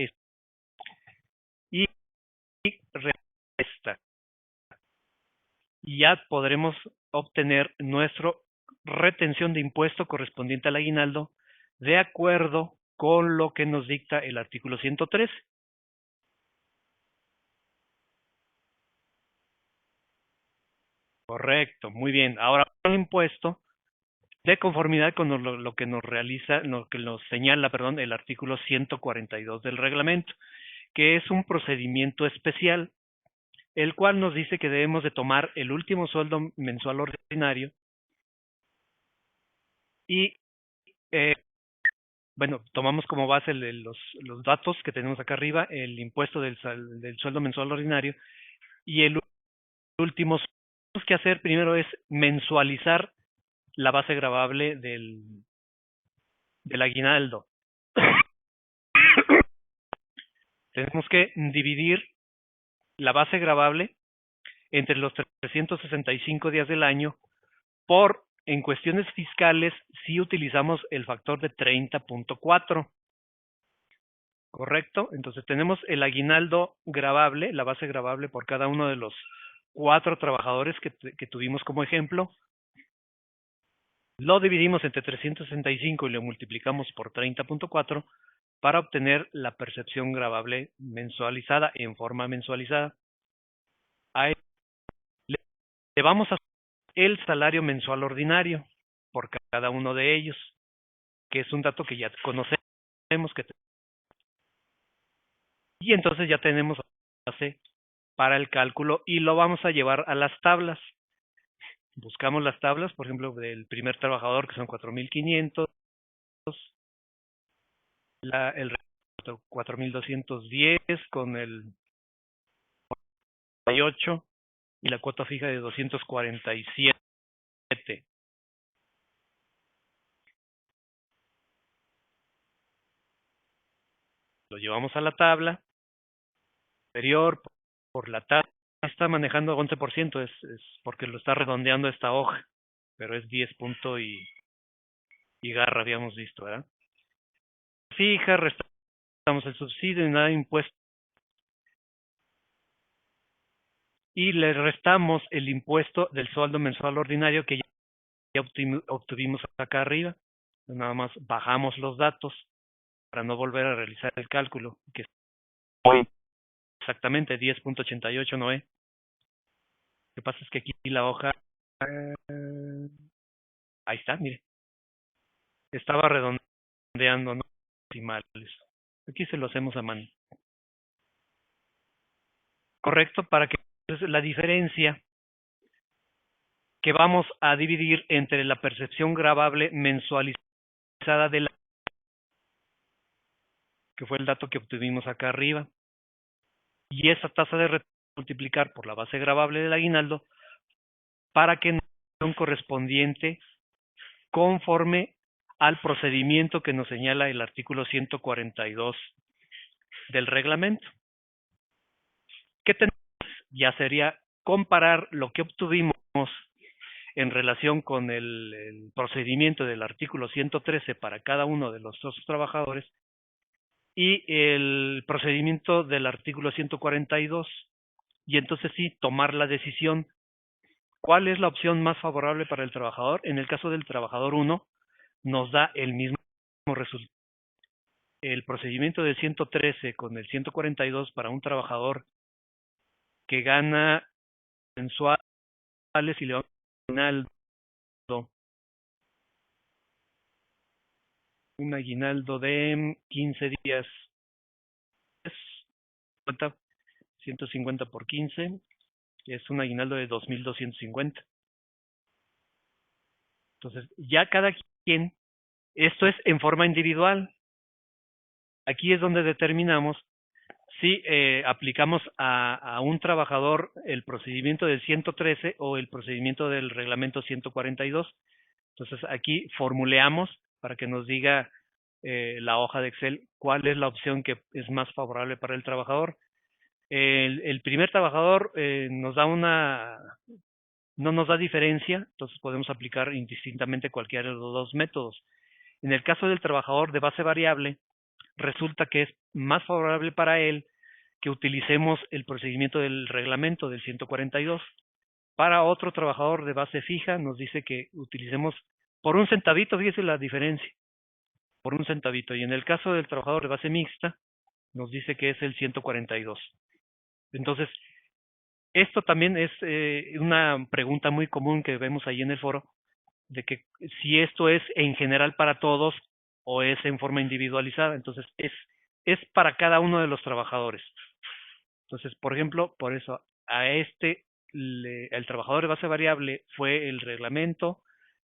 y resta. Y ya podremos obtener nuestra retención de impuesto correspondiente al aguinaldo de acuerdo con lo que nos dicta el artículo 113. Correcto, muy bien. Ahora el impuesto de conformidad con lo que nos realiza, lo que nos señala, el artículo 142 del reglamento, que es un procedimiento especial, el cual nos dice que debemos de tomar el último sueldo mensual ordinario y tomamos como base los datos que tenemos acá arriba, el impuesto del sueldo mensual ordinario, y el último que hacer primero es mensualizar la base gravable del aguinaldo. Tenemos que dividir la base gravable entre los 365 días del año por, en cuestiones fiscales, si utilizamos el factor de 30.4. ¿Correcto? Entonces tenemos el aguinaldo gravable, la base gravable por cada uno de los 4 trabajadores que tuvimos como ejemplo. Lo dividimos entre 365 y lo multiplicamos por 30.4 para obtener la percepción gravable mensualizada en forma mensualizada. A él le vamos a el salario mensual ordinario por cada uno de ellos, que es un dato que ya conocemos. Y entonces ya tenemos base para el cálculo y lo vamos a llevar a las tablas. Buscamos las tablas, por ejemplo, del primer trabajador, que son 4,500, el 4,210 con el 48 y la cuota fija de 247. Lo llevamos a la tabla superior por la tabla. Está manejando 11%, es porque lo está redondeando esta hoja, pero es 10 punto y garra, habíamos visto, ¿verdad? Fija, restamos el subsidio y nada de impuesto. Y le restamos el impuesto del sueldo mensual ordinario que ya obtuvimos acá arriba. Nada más bajamos los datos para no volver a realizar el cálculo, que es exactamente 10.88, ¿no? Lo que pasa es que aquí la hoja, ahí está, mire, estaba redondeando, no decimales. Aquí se lo hacemos a mano. Correcto, para que la diferencia que vamos a dividir entre la percepción gravable mensualizada de la, que fue el dato que obtuvimos acá arriba, y esa tasa de retención multiplicar por la base gravable del aguinaldo para que nos dé un correspondiente conforme al procedimiento que nos señala el artículo 142 del reglamento. ¿Qué tenemos? Ya sería comparar lo que obtuvimos en relación con el procedimiento del artículo 113 para cada uno de los dos trabajadores y el procedimiento del artículo 142, y entonces sí tomar la decisión cuál es la opción más favorable para el trabajador. En el caso del trabajador 1 nos da el mismo resultado. El procedimiento del 113 con el 142 para un trabajador que gana mensuales y le va un aguinaldo de 15 días, 150 por 15, es un aguinaldo de 2,250. Entonces, ya cada quien, esto es en forma individual. Aquí es donde determinamos si aplicamos a un trabajador el procedimiento del 113 o el procedimiento del reglamento 142. Entonces, aquí formuleamos para que nos diga la hoja de Excel cuál es la opción que es más favorable para el trabajador. El primer trabajador no nos da diferencia, entonces podemos aplicar indistintamente cualquiera de los dos métodos. En el caso del trabajador de base variable, resulta que es más favorable para él que utilicemos el procedimiento del reglamento del 142. Para otro trabajador de base fija nos dice que utilicemos por un centavito, fíjese la diferencia, por un centavito. Y en el caso del trabajador de base mixta, nos dice que es el 142. Entonces, esto también es una pregunta muy común que vemos ahí en el foro, de que si esto es en general para todos o es en forma individualizada. Entonces, es para cada uno de los trabajadores. Entonces, por ejemplo, por eso a el trabajador de base variable fue el reglamento,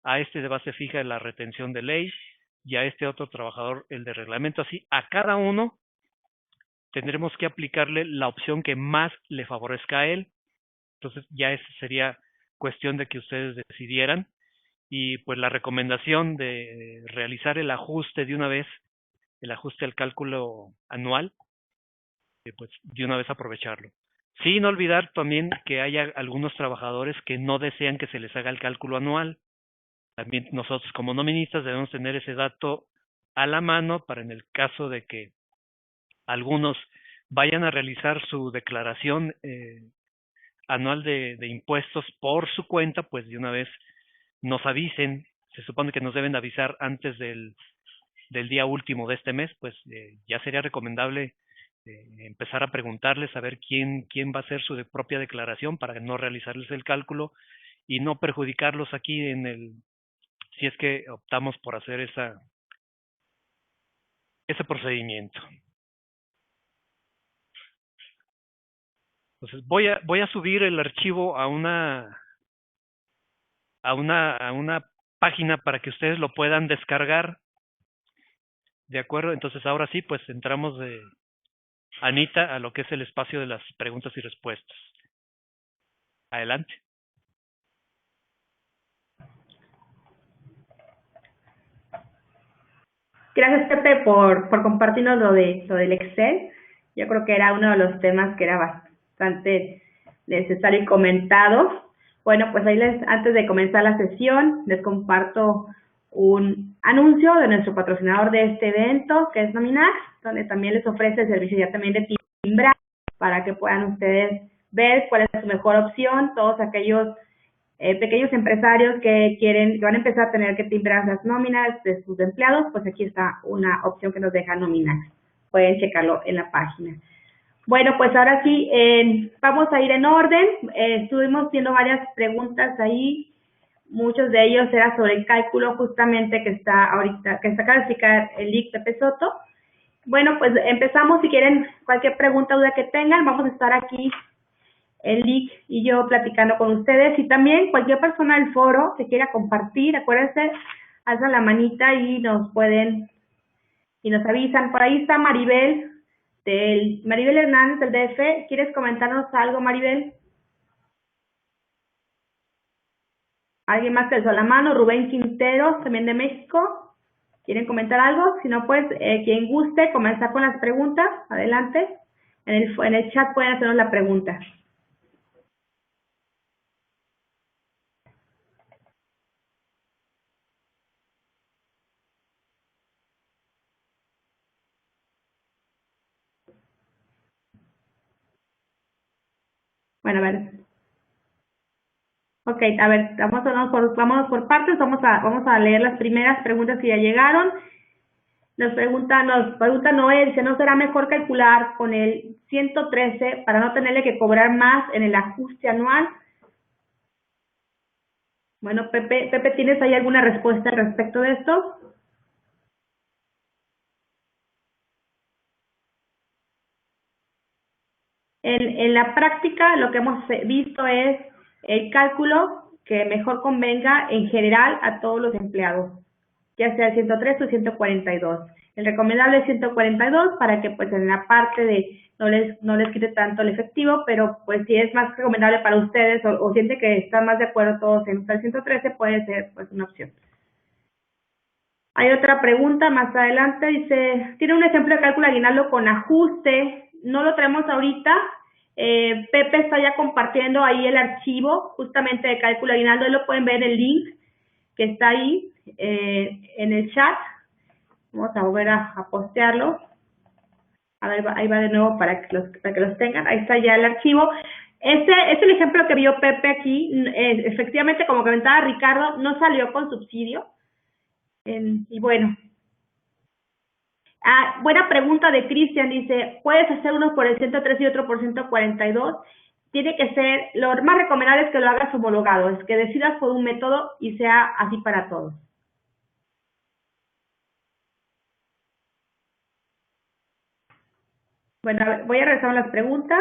a este de base fija la retención de ley y a este otro trabajador el de reglamento. Así, a cada uno tendremos que aplicarle la opción que más le favorezca a él. Entonces, ya esa sería cuestión de que ustedes decidieran. Y pues la recomendación de realizar el ajuste de una vez, el ajuste al cálculo anual, pues de una vez aprovecharlo. Sin olvidar también que haya algunos trabajadores que no desean que se les haga el cálculo anual. También nosotros como noministas debemos tener ese dato a la mano para en el caso de que algunos vayan a realizar su declaración anual de impuestos por su cuenta, pues de una vez nos avisen. Se supone que nos deben avisar antes del día último de este mes, pues ya sería recomendable empezar a preguntarles a ver quién va a hacer su propia declaración para no realizarles el cálculo y no perjudicarlos aquí si es que optamos por hacer ese procedimiento. Entonces voy a subir el archivo a una página para que ustedes lo puedan descargar. ¿De acuerdo? Entonces ahora sí, pues entramos Anita, a lo que es el espacio de las preguntas y respuestas. Adelante. Gracias, Pepe, por compartirnos lo del Excel. Yo creo que era uno de los temas que era bastante necesario y comentado. Bueno, pues ahí antes de comenzar la sesión, les comparto un anuncio de nuestro patrocinador de este evento, que es Nominax, donde también les ofrece el servicio ya también de timbrado para que puedan ustedes ver cuál es su mejor opción. Todos aquellos pequeños empresarios que van a empezar a tener que timbrar las nóminas de sus empleados, pues aquí está una opción que nos deja Nominax. Pueden checarlo en la página. Bueno, pues ahora sí, vamos a ir en orden. Estuvimos viendo varias preguntas ahí. Muchos de ellos eran sobre el cálculo justamente que está acaba de explicar el IC Pepe Soto. Bueno, pues empezamos. Si quieren cualquier pregunta o duda que tengan, vamos a estar aquí el LIC y yo platicando con ustedes, y también cualquier persona del foro que quiera compartir, acuérdense, alzan la manita y nos avisan. Por ahí está Maribel Maribel Hernández del DF, ¿quieres comentarnos algo, Maribel? ¿Alguien más que alzó la mano? Rubén Quintero, también de México. ¿Quieren comentar algo? Si no, pues, quien guste comenzar con las preguntas, adelante. En el chat pueden hacernos la pregunta. Bueno, a ver. Ok, a ver, vamos por partes, vamos a leer las primeras preguntas que ya llegaron. Nos pregunta Noel, dice, ¿no será mejor calcular con el 113 para no tenerle que cobrar más en el ajuste anual? Bueno, Pepe, ¿tienes ahí alguna respuesta respecto de esto? En la práctica lo que hemos visto es el cálculo que mejor convenga en general a todos los empleados, ya sea el 103 o 142. El recomendable es 142 para que pues en la parte de no les quite tanto el efectivo, pero pues si es más recomendable para ustedes o siente que están más de acuerdo todos en el 113, puede ser pues una opción. Hay otra pregunta más adelante, dice, ¿tiene un ejemplo de cálculo de aguinaldo con ajuste? No lo traemos ahorita. Pepe está ya compartiendo ahí el archivo justamente de cálculo de aguinaldo, lo pueden ver el link que está ahí en el chat. Vamos a volver a postearlo. A ver, ahí va de nuevo para que los tengan. Ahí está ya el archivo. Este es el ejemplo que vio Pepe aquí. Efectivamente, como comentaba Ricardo, no salió con subsidio. Y bueno. Buena pregunta de Cristian, dice, ¿puedes hacer unos por el 103 y otro por 142? Tiene que ser, lo más recomendable es que lo hagas homologado, es que decidas por un método y sea así para todos. Bueno, a ver, voy a regresar a las preguntas.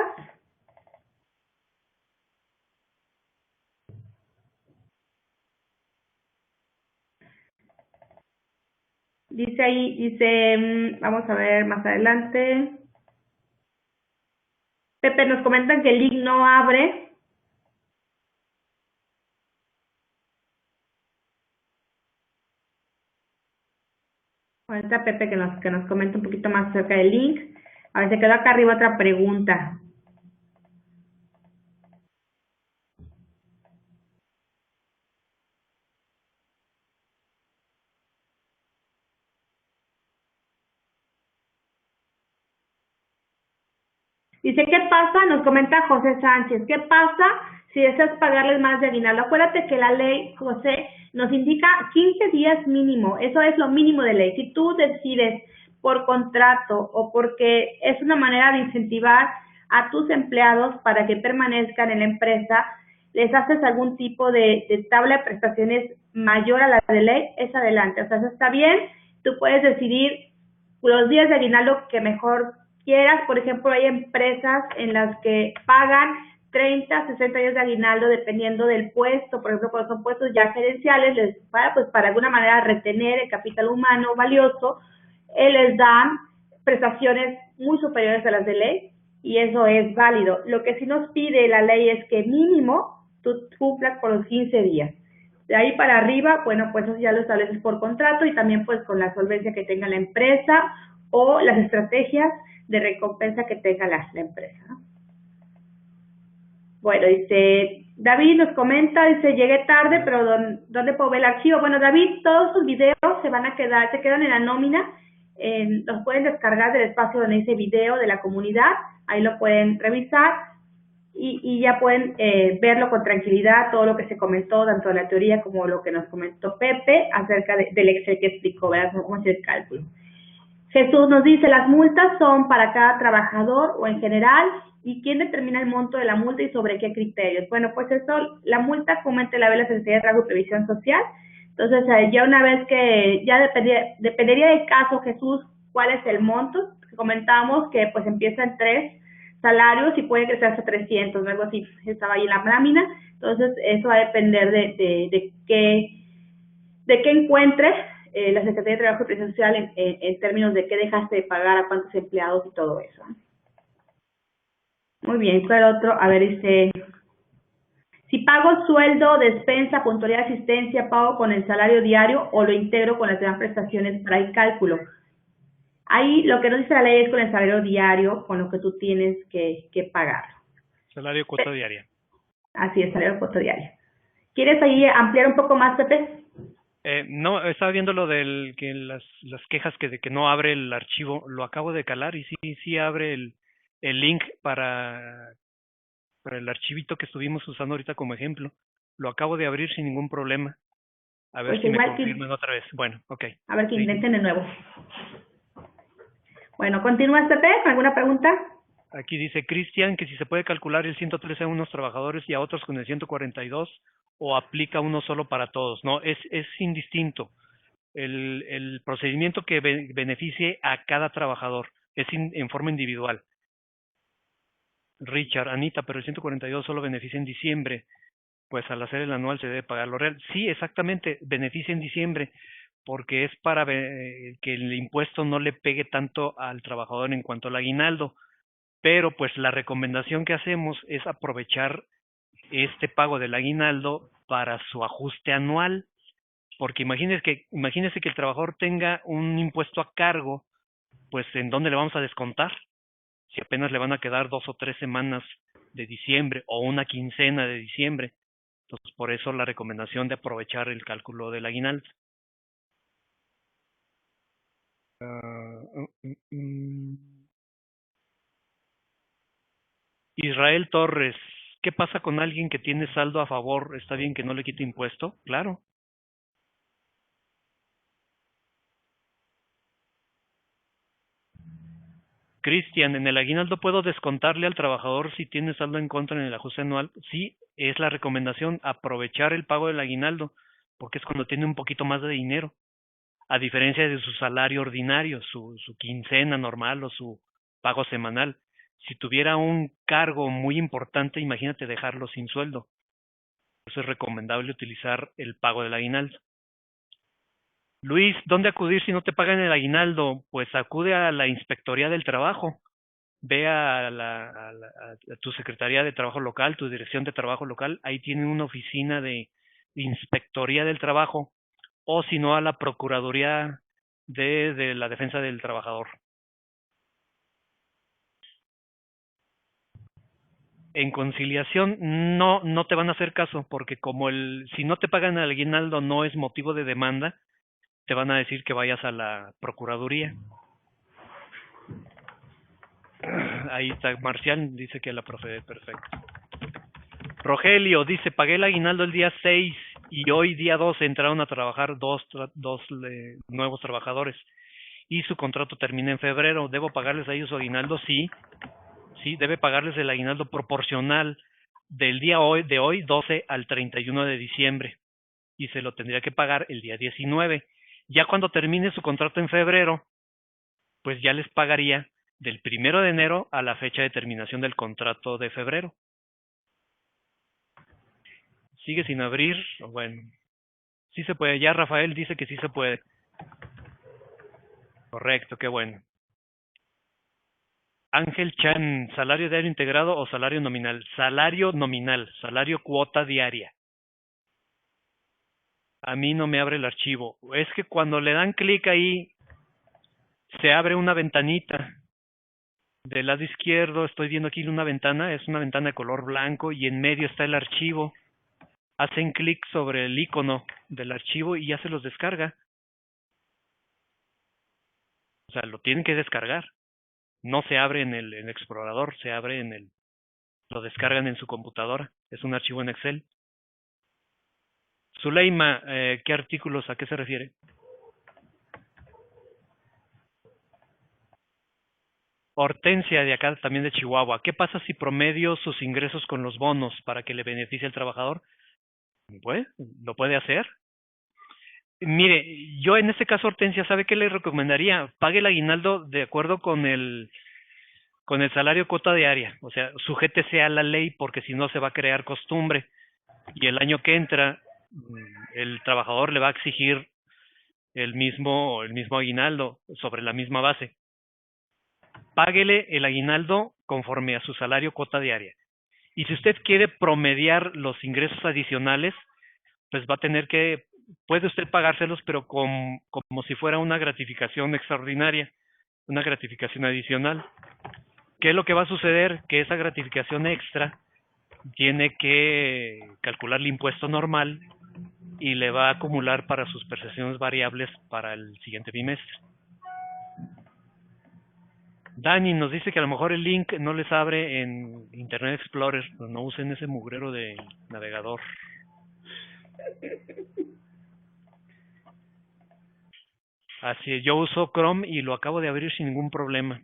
Dice ahí, vamos a ver más adelante. Pepe, nos comentan que el link no abre. Bueno, está Pepe que nos comenta un poquito más acerca del link. A ver, se quedó acá arriba otra pregunta. Dice, ¿qué pasa? Nos comenta José Sánchez, ¿qué pasa si deseas pagarles más de aguinaldo? Acuérdate que la ley, José, nos indica 15 días mínimo, eso es lo mínimo de ley. Si tú decides por contrato o porque es una manera de incentivar a tus empleados para que permanezcan en la empresa, les haces algún tipo de tabla de prestaciones mayor a la de ley, es adelante. O sea, eso está bien, tú puedes decidir los días de aguinaldo que mejor quieras. Por ejemplo, hay empresas en las que pagan 30, 60 días de aguinaldo dependiendo del puesto. Por ejemplo, cuando son puestos ya gerenciales, les pues para alguna manera retener el capital humano valioso, les dan prestaciones muy superiores a las de ley y eso es válido. Lo que sí nos pide la ley es que mínimo tú cumplas con los 15 días. De ahí para arriba, bueno, pues eso ya lo estableces por contrato y también pues con la solvencia que tenga la empresa o las estrategias de recompensa que tenga la empresa. Bueno, dice, David nos comenta, dice, llegué tarde, pero ¿dónde puedo ver el archivo? Bueno, David, todos sus videos se quedan en la nómina, los pueden descargar del espacio donde dice video de la comunidad, ahí lo pueden revisar y ya pueden verlo con tranquilidad, todo lo que se comentó, tanto la teoría como lo que nos comentó Pepe acerca del Excel que explicó, ¿verdad? Cómo hacer el cálculo. Jesús nos dice, las multas son para cada trabajador o en general, ¿y quién determina el monto de la multa y sobre qué criterios? Bueno, pues eso, la multa comúnmente la ve la Secretaría de Trabajo y Previsión Social. Entonces, ya una vez que, ya dependería del caso, Jesús, cuál es el monto. Comentábamos que pues empieza en 3 salarios y puede crecer hasta 300, algo así, estaba ahí en la lámina. Entonces, eso va a depender de qué encuentre la Secretaría de Trabajo y Previsión Social en términos de qué dejaste de pagar, a cuántos empleados y todo eso. Muy bien, ¿cuál otro? A ver, dice, si pago sueldo, despensa, puntualidad, asistencia, pago con el salario diario o lo integro con las demás prestaciones para el cálculo. Ahí lo que nos dice la ley es con el salario diario, con lo que tú tienes que pagar. Salario cuota diaria. Así es, salario cuota diario. ¿Quieres ahí ampliar un poco más, Pepe? No, estaba viendo lo del que las quejas que de que no abre el archivo, lo acabo de calar y sí abre el link para el archivito que estuvimos usando ahorita como ejemplo. Lo acabo de abrir sin ningún problema. A ver Pues si me igual que, confirman otra vez. Bueno, ok. a ver que Sí. intenten de nuevo. Bueno, ¿continúas, Pepe, con alguna pregunta? Aquí dice Cristian que si se puede calcular el 113 a unos trabajadores y a otros con el 142 o aplica uno solo para todos. No, es indistinto. El procedimiento que beneficie a cada trabajador es en forma individual. Richard, Anita, pero el 142 solo beneficia en diciembre. Pues al hacer el anual se debe pagar lo real. Sí, exactamente, beneficia en diciembre porque es para que el impuesto no le pegue tanto al trabajador en cuanto al aguinaldo. Pero pues la recomendación que hacemos es aprovechar este pago del aguinaldo para su ajuste anual, porque imagínese que el trabajador tenga un impuesto a cargo, pues ¿en dónde le vamos a descontar? Si apenas le van a quedar 2 o 3 semanas de diciembre o una quincena de diciembre. Entonces, por eso la recomendación de aprovechar el cálculo del aguinaldo. Israel Torres, ¿qué pasa con alguien que tiene saldo a favor? ¿Está bien que no le quite impuesto? Claro. Cristian, ¿en el aguinaldo puedo descontarle al trabajador si tiene saldo en contra en el ajuste anual? Sí, es la recomendación, aprovechar el pago del aguinaldo, porque es cuando tiene un poquito más de dinero, a diferencia de su salario ordinario, su quincena normal o su pago semanal. Si tuviera un cargo muy importante, imagínate dejarlo sin sueldo. Por eso es recomendable utilizar el pago del aguinaldo. Luis, ¿dónde acudir si no te pagan el aguinaldo? Pues acude a la Inspectoría del Trabajo. Ve a tu Secretaría de Trabajo local, tu Dirección de Trabajo local. Ahí tienen una oficina de Inspectoría del Trabajo. O si no, a la Procuraduría de la Defensa del Trabajador. En conciliación no te van a hacer caso porque como si no te pagan el aguinaldo no es motivo de demanda, te van a decir que vayas a la Procuraduría. Ahí está Marcial, dice que la profe, perfecto. Rogelio dice, pagué el aguinaldo el día 6 y hoy día 2 entraron a trabajar dos nuevos trabajadores y su contrato termina en febrero. ¿Debo pagarles a ellos su aguinaldo? Sí, debe pagarles el aguinaldo proporcional del día de hoy 12 al 31 de diciembre y se lo tendría que pagar el día 19. Ya cuando termine su contrato en febrero, pues ya les pagaría del 1 de enero a la fecha de terminación del contrato de febrero. Sigue sin abrir, bueno, sí se puede, ya Rafael dice que sí se puede. Correcto, qué bueno. Ángel Chan, ¿salario diario integrado o salario nominal? Salario nominal, salario cuota diaria. A mí no me abre el archivo. Es que cuando le dan clic ahí, se abre una ventanita. Del lado izquierdo estoy viendo aquí una ventana, es una ventana de color blanco y en medio está el archivo. Hacen clic sobre el icono del archivo y ya se los descarga. O sea, lo tienen que descargar. No se abre en el explorador, se abre lo descargan en su computadora. Es un archivo en Excel. Zuleima, ¿qué artículos, a qué se refiere? Hortensia, de acá también de Chihuahua. ¿Qué pasa si promedio sus ingresos con los bonos para que le beneficie al trabajador? Pues, lo puede hacer. Mire, yo en este caso, Hortensia, ¿sabe qué le recomendaría? Pague el aguinaldo de acuerdo con el salario cuota diaria. O sea, sujétese a la ley porque si no se va a crear costumbre. Y el año que entra, el trabajador le va a exigir el mismo aguinaldo sobre la misma base. Páguele el aguinaldo conforme a su salario cuota diaria. Y si usted quiere promediar los ingresos adicionales, pues va a tener que, puede usted pagárselos, pero como si fuera una gratificación extraordinaria, una gratificación adicional. ¿Qué es lo que va a suceder? Que esa gratificación extra tiene que calcular el impuesto normal y le va a acumular para sus percepciones variables para el siguiente bimestre. Dani nos dice que a lo mejor el link no les abre en Internet Explorer, pero no usen ese mugrero de navegador. Así es, yo uso Chrome y lo acabo de abrir sin ningún problema.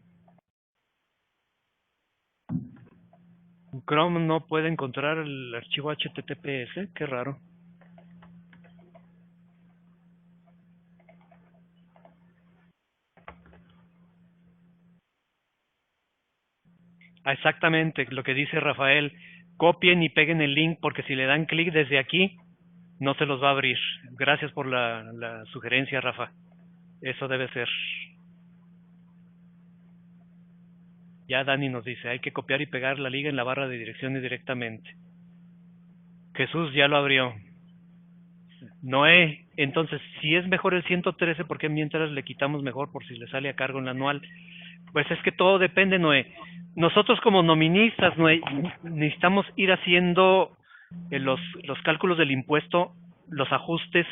Chrome no puede encontrar el archivo HTTPS, qué raro. Exactamente, lo que dice Rafael, copien y peguen el link porque si le dan clic desde aquí, no se los va a abrir. Gracias por la sugerencia, Rafa. Eso debe ser. Ya Dani nos dice, hay que copiar y pegar la liga en la barra de direcciones directamente. Jesús ya lo abrió. Noé, entonces, si es mejor el 113, ¿por qué mientras le quitamos mejor por si le sale a cargo en la anual? Pues es que todo depende, Noé. Nosotros como noministas, Noé, necesitamos ir haciendo los cálculos del impuesto, los ajustes,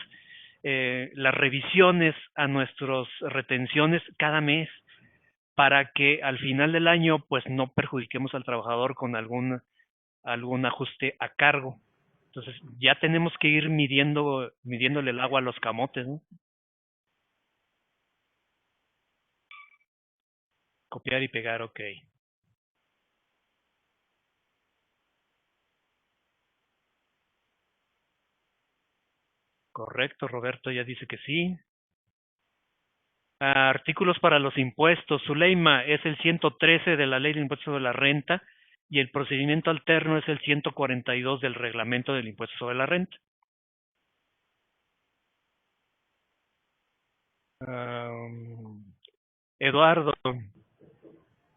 las revisiones a nuestras retenciones cada mes para que al final del año pues no perjudiquemos al trabajador con algún ajuste a cargo. Entonces ya tenemos que ir midiéndole el agua a los camotes, ¿no? Copiar y pegar, ok. Correcto, Roberto ya dice que sí. Artículos para los impuestos. Zuleima es el 113 de la Ley de Impuestos sobre la Renta y el procedimiento alterno es el 142 del Reglamento del Impuesto sobre la Renta. Eduardo,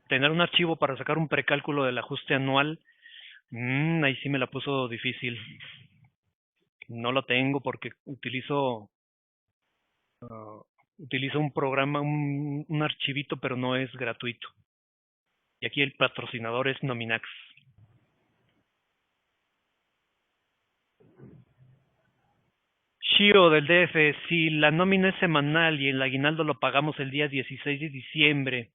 tener un archivo para sacar un precálculo del ajuste anual, ahí sí me la puso difícil. No lo tengo porque utilizo un programa, un archivito, pero no es gratuito. Y aquí el patrocinador es Nominax. Shio del DF, si la nómina es semanal y el aguinaldo lo pagamos el día 16 de diciembre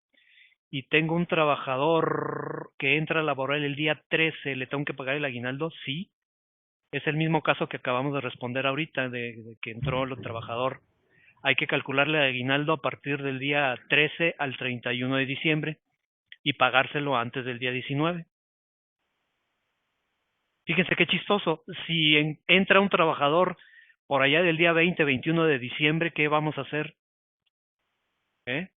y tengo un trabajador que entra a laborar el día 13, ¿le tengo que pagar el aguinaldo? Sí. Es el mismo caso que acabamos de responder ahorita, de que entró el trabajador. Hay que calcularle el aguinaldo a partir del día 13 al 31 de diciembre y pagárselo antes del día 19. Fíjense qué chistoso. Si entra un trabajador por allá del día 20, 21 de diciembre, ¿qué vamos a hacer? ¿Eh?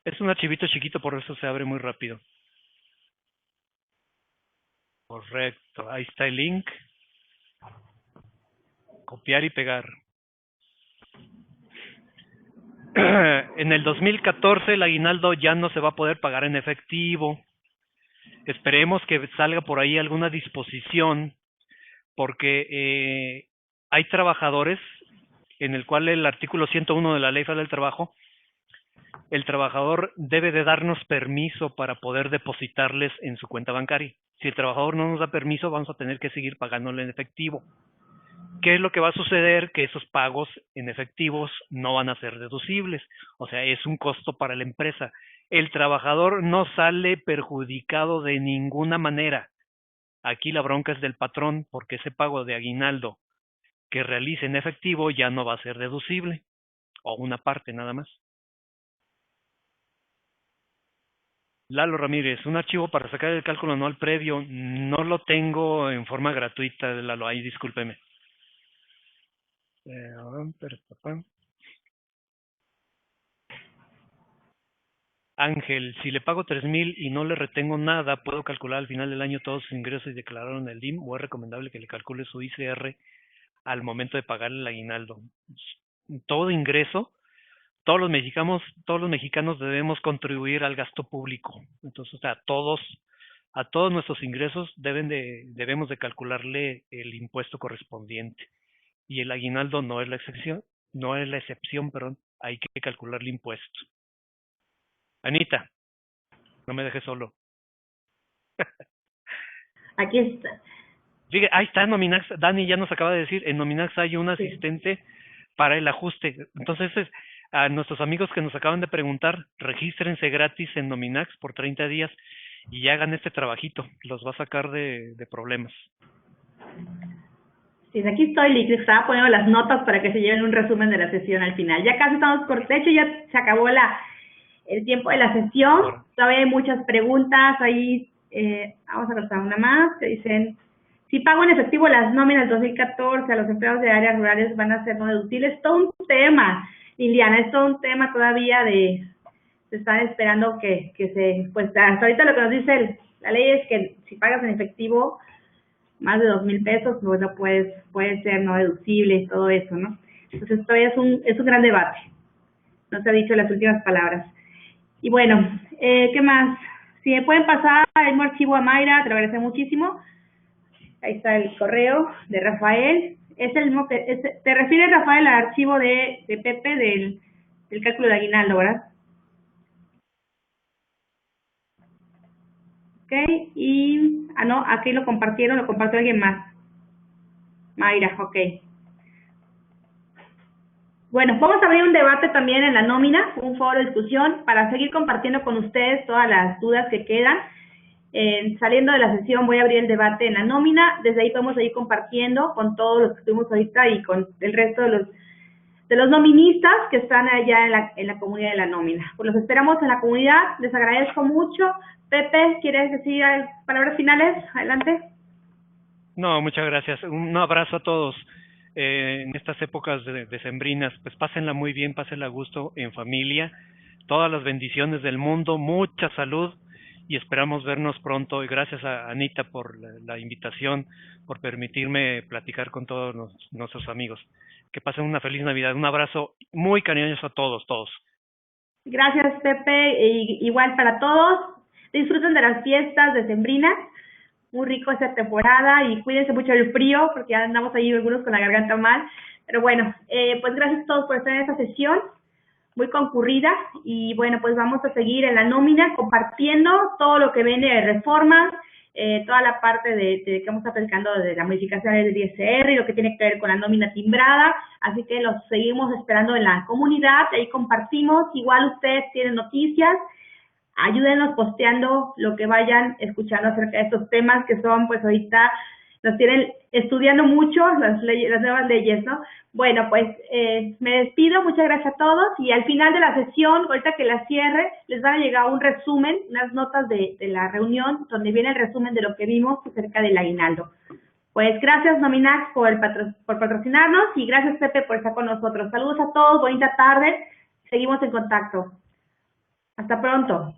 Es un archivito chiquito, por eso se abre muy rápido. Correcto. Ahí está el link. Copiar y pegar. En el 2014 el aguinaldo ya no se va a poder pagar en efectivo. Esperemos que salga por ahí alguna disposición porque hay trabajadores en el cual el artículo 101 de la Ley Federal del Trabajo, el trabajador debe de darnos permiso para poder depositarles en su cuenta bancaria. Si el trabajador no nos da permiso, vamos a tener que seguir pagándole en efectivo. ¿Qué es lo que va a suceder? Que esos pagos en efectivos no van a ser deducibles. O sea, es un costo para la empresa. El trabajador no sale perjudicado de ninguna manera. Aquí la bronca es del patrón, porque ese pago de aguinaldo que realice en efectivo ya no va a ser deducible, o una parte nada más. Lalo Ramírez, un archivo para sacar el cálculo anual previo, no lo tengo en forma gratuita, Lalo, ahí discúlpeme. Ángel, si le pago 3,000 y no le retengo nada, ¿puedo calcular al final del año todos sus ingresos y declararlo en el DIM o es recomendable que le calcule su ICR al momento de pagar el aguinaldo. Todo ingreso, todos los mexicanos debemos contribuir al gasto público. Entonces, o sea, a todos nuestros ingresos debemos de calcularle el impuesto correspondiente. Y el aguinaldo no es la excepción, perdón, hay que calcular el impuesto. Anita, no me dejes solo. Aquí está. Fíjate, ahí está Nominax, Dani ya nos acaba de decir, en Nominax hay un asistente para el ajuste. Entonces, a nuestros amigos que nos acaban de preguntar, regístrense gratis en Nominax por 30 días y hagan este trabajito, los va a sacar de problemas. Sí, aquí estoy, Lick, estaba poniendo las notas para que se lleven un resumen de la sesión al final. Ya casi estamos por de hecho, ya se acabó el tiempo de la sesión. Todavía hay muchas preguntas ahí. Vamos a contestar una más que dicen: si pago en efectivo las nóminas 2014 a los empleados de áreas rurales, ¿van a ser no deductibles? Es todo un tema, Liliana, es todo un tema todavía se están esperando que se, pues hasta ahorita lo que nos dice la ley es que si pagas en efectivo más de 2,000 pesos, bueno, puede ser no deducible y todo eso, ¿no? Entonces todavía es un gran debate. No se ha dicho las últimas palabras. Y bueno, ¿qué más? Si me pueden pasar el mismo archivo a Mayra, te lo agradezco muchísimo. Ahí está el correo de Rafael. Es el mismo te refieres, Rafael, al archivo de Pepe del cálculo de aguinaldo, ¿verdad? Ok, y no, aquí lo compartió alguien más. Mayra, ok. Bueno, vamos a abrir un debate también en la nómina, un foro de discusión para seguir compartiendo con ustedes todas las dudas que quedan. Saliendo de la sesión voy a abrir el debate en la nómina, desde ahí podemos seguir compartiendo con todos los que estuvimos ahorita y con el resto de los noministas que están allá en la comunidad de la nómina. Pues los esperamos en la comunidad, les agradezco mucho. Pepe, ¿quieres decir palabras finales? Adelante. No, muchas gracias. Un abrazo a todos. En estas épocas decembrinas, pues pásenla muy bien, pásenla a gusto en familia. Todas las bendiciones del mundo, mucha salud y esperamos vernos pronto. Y gracias a Anita por la invitación, por permitirme platicar con todos nuestros amigos. Que pasen una feliz Navidad. Un abrazo muy cariñoso a todos. Gracias, Pepe. Igual para todos. Disfruten de las fiestas decembrinas. Muy rico esta temporada y cuídense mucho del frío porque ya andamos ahí algunos con la garganta mal. Pero bueno, pues gracias a todos por estar en esta sesión muy concurrida y bueno, pues vamos a seguir en la nómina compartiendo todo lo que viene de reformas, toda la parte de que vamos a estar platicando de la modificación del ISR y lo que tiene que ver con la nómina timbrada, así que los seguimos esperando en la comunidad, ahí compartimos, igual ustedes tienen noticias, ayúdenos posteando lo que vayan escuchando acerca de estos temas que son, pues ahorita nos tienen estudiando mucho las nuevas leyes, ¿no? Bueno, pues me despido, muchas gracias a todos y al final de la sesión, ahorita que la cierre, les van a llegar un resumen, unas notas de la reunión donde viene el resumen de lo que vimos acerca del aguinaldo. Pues gracias Nominax por patrocinarnos y gracias Pepe por estar con nosotros. Saludos a todos, bonita tarde, seguimos en contacto. Hasta pronto.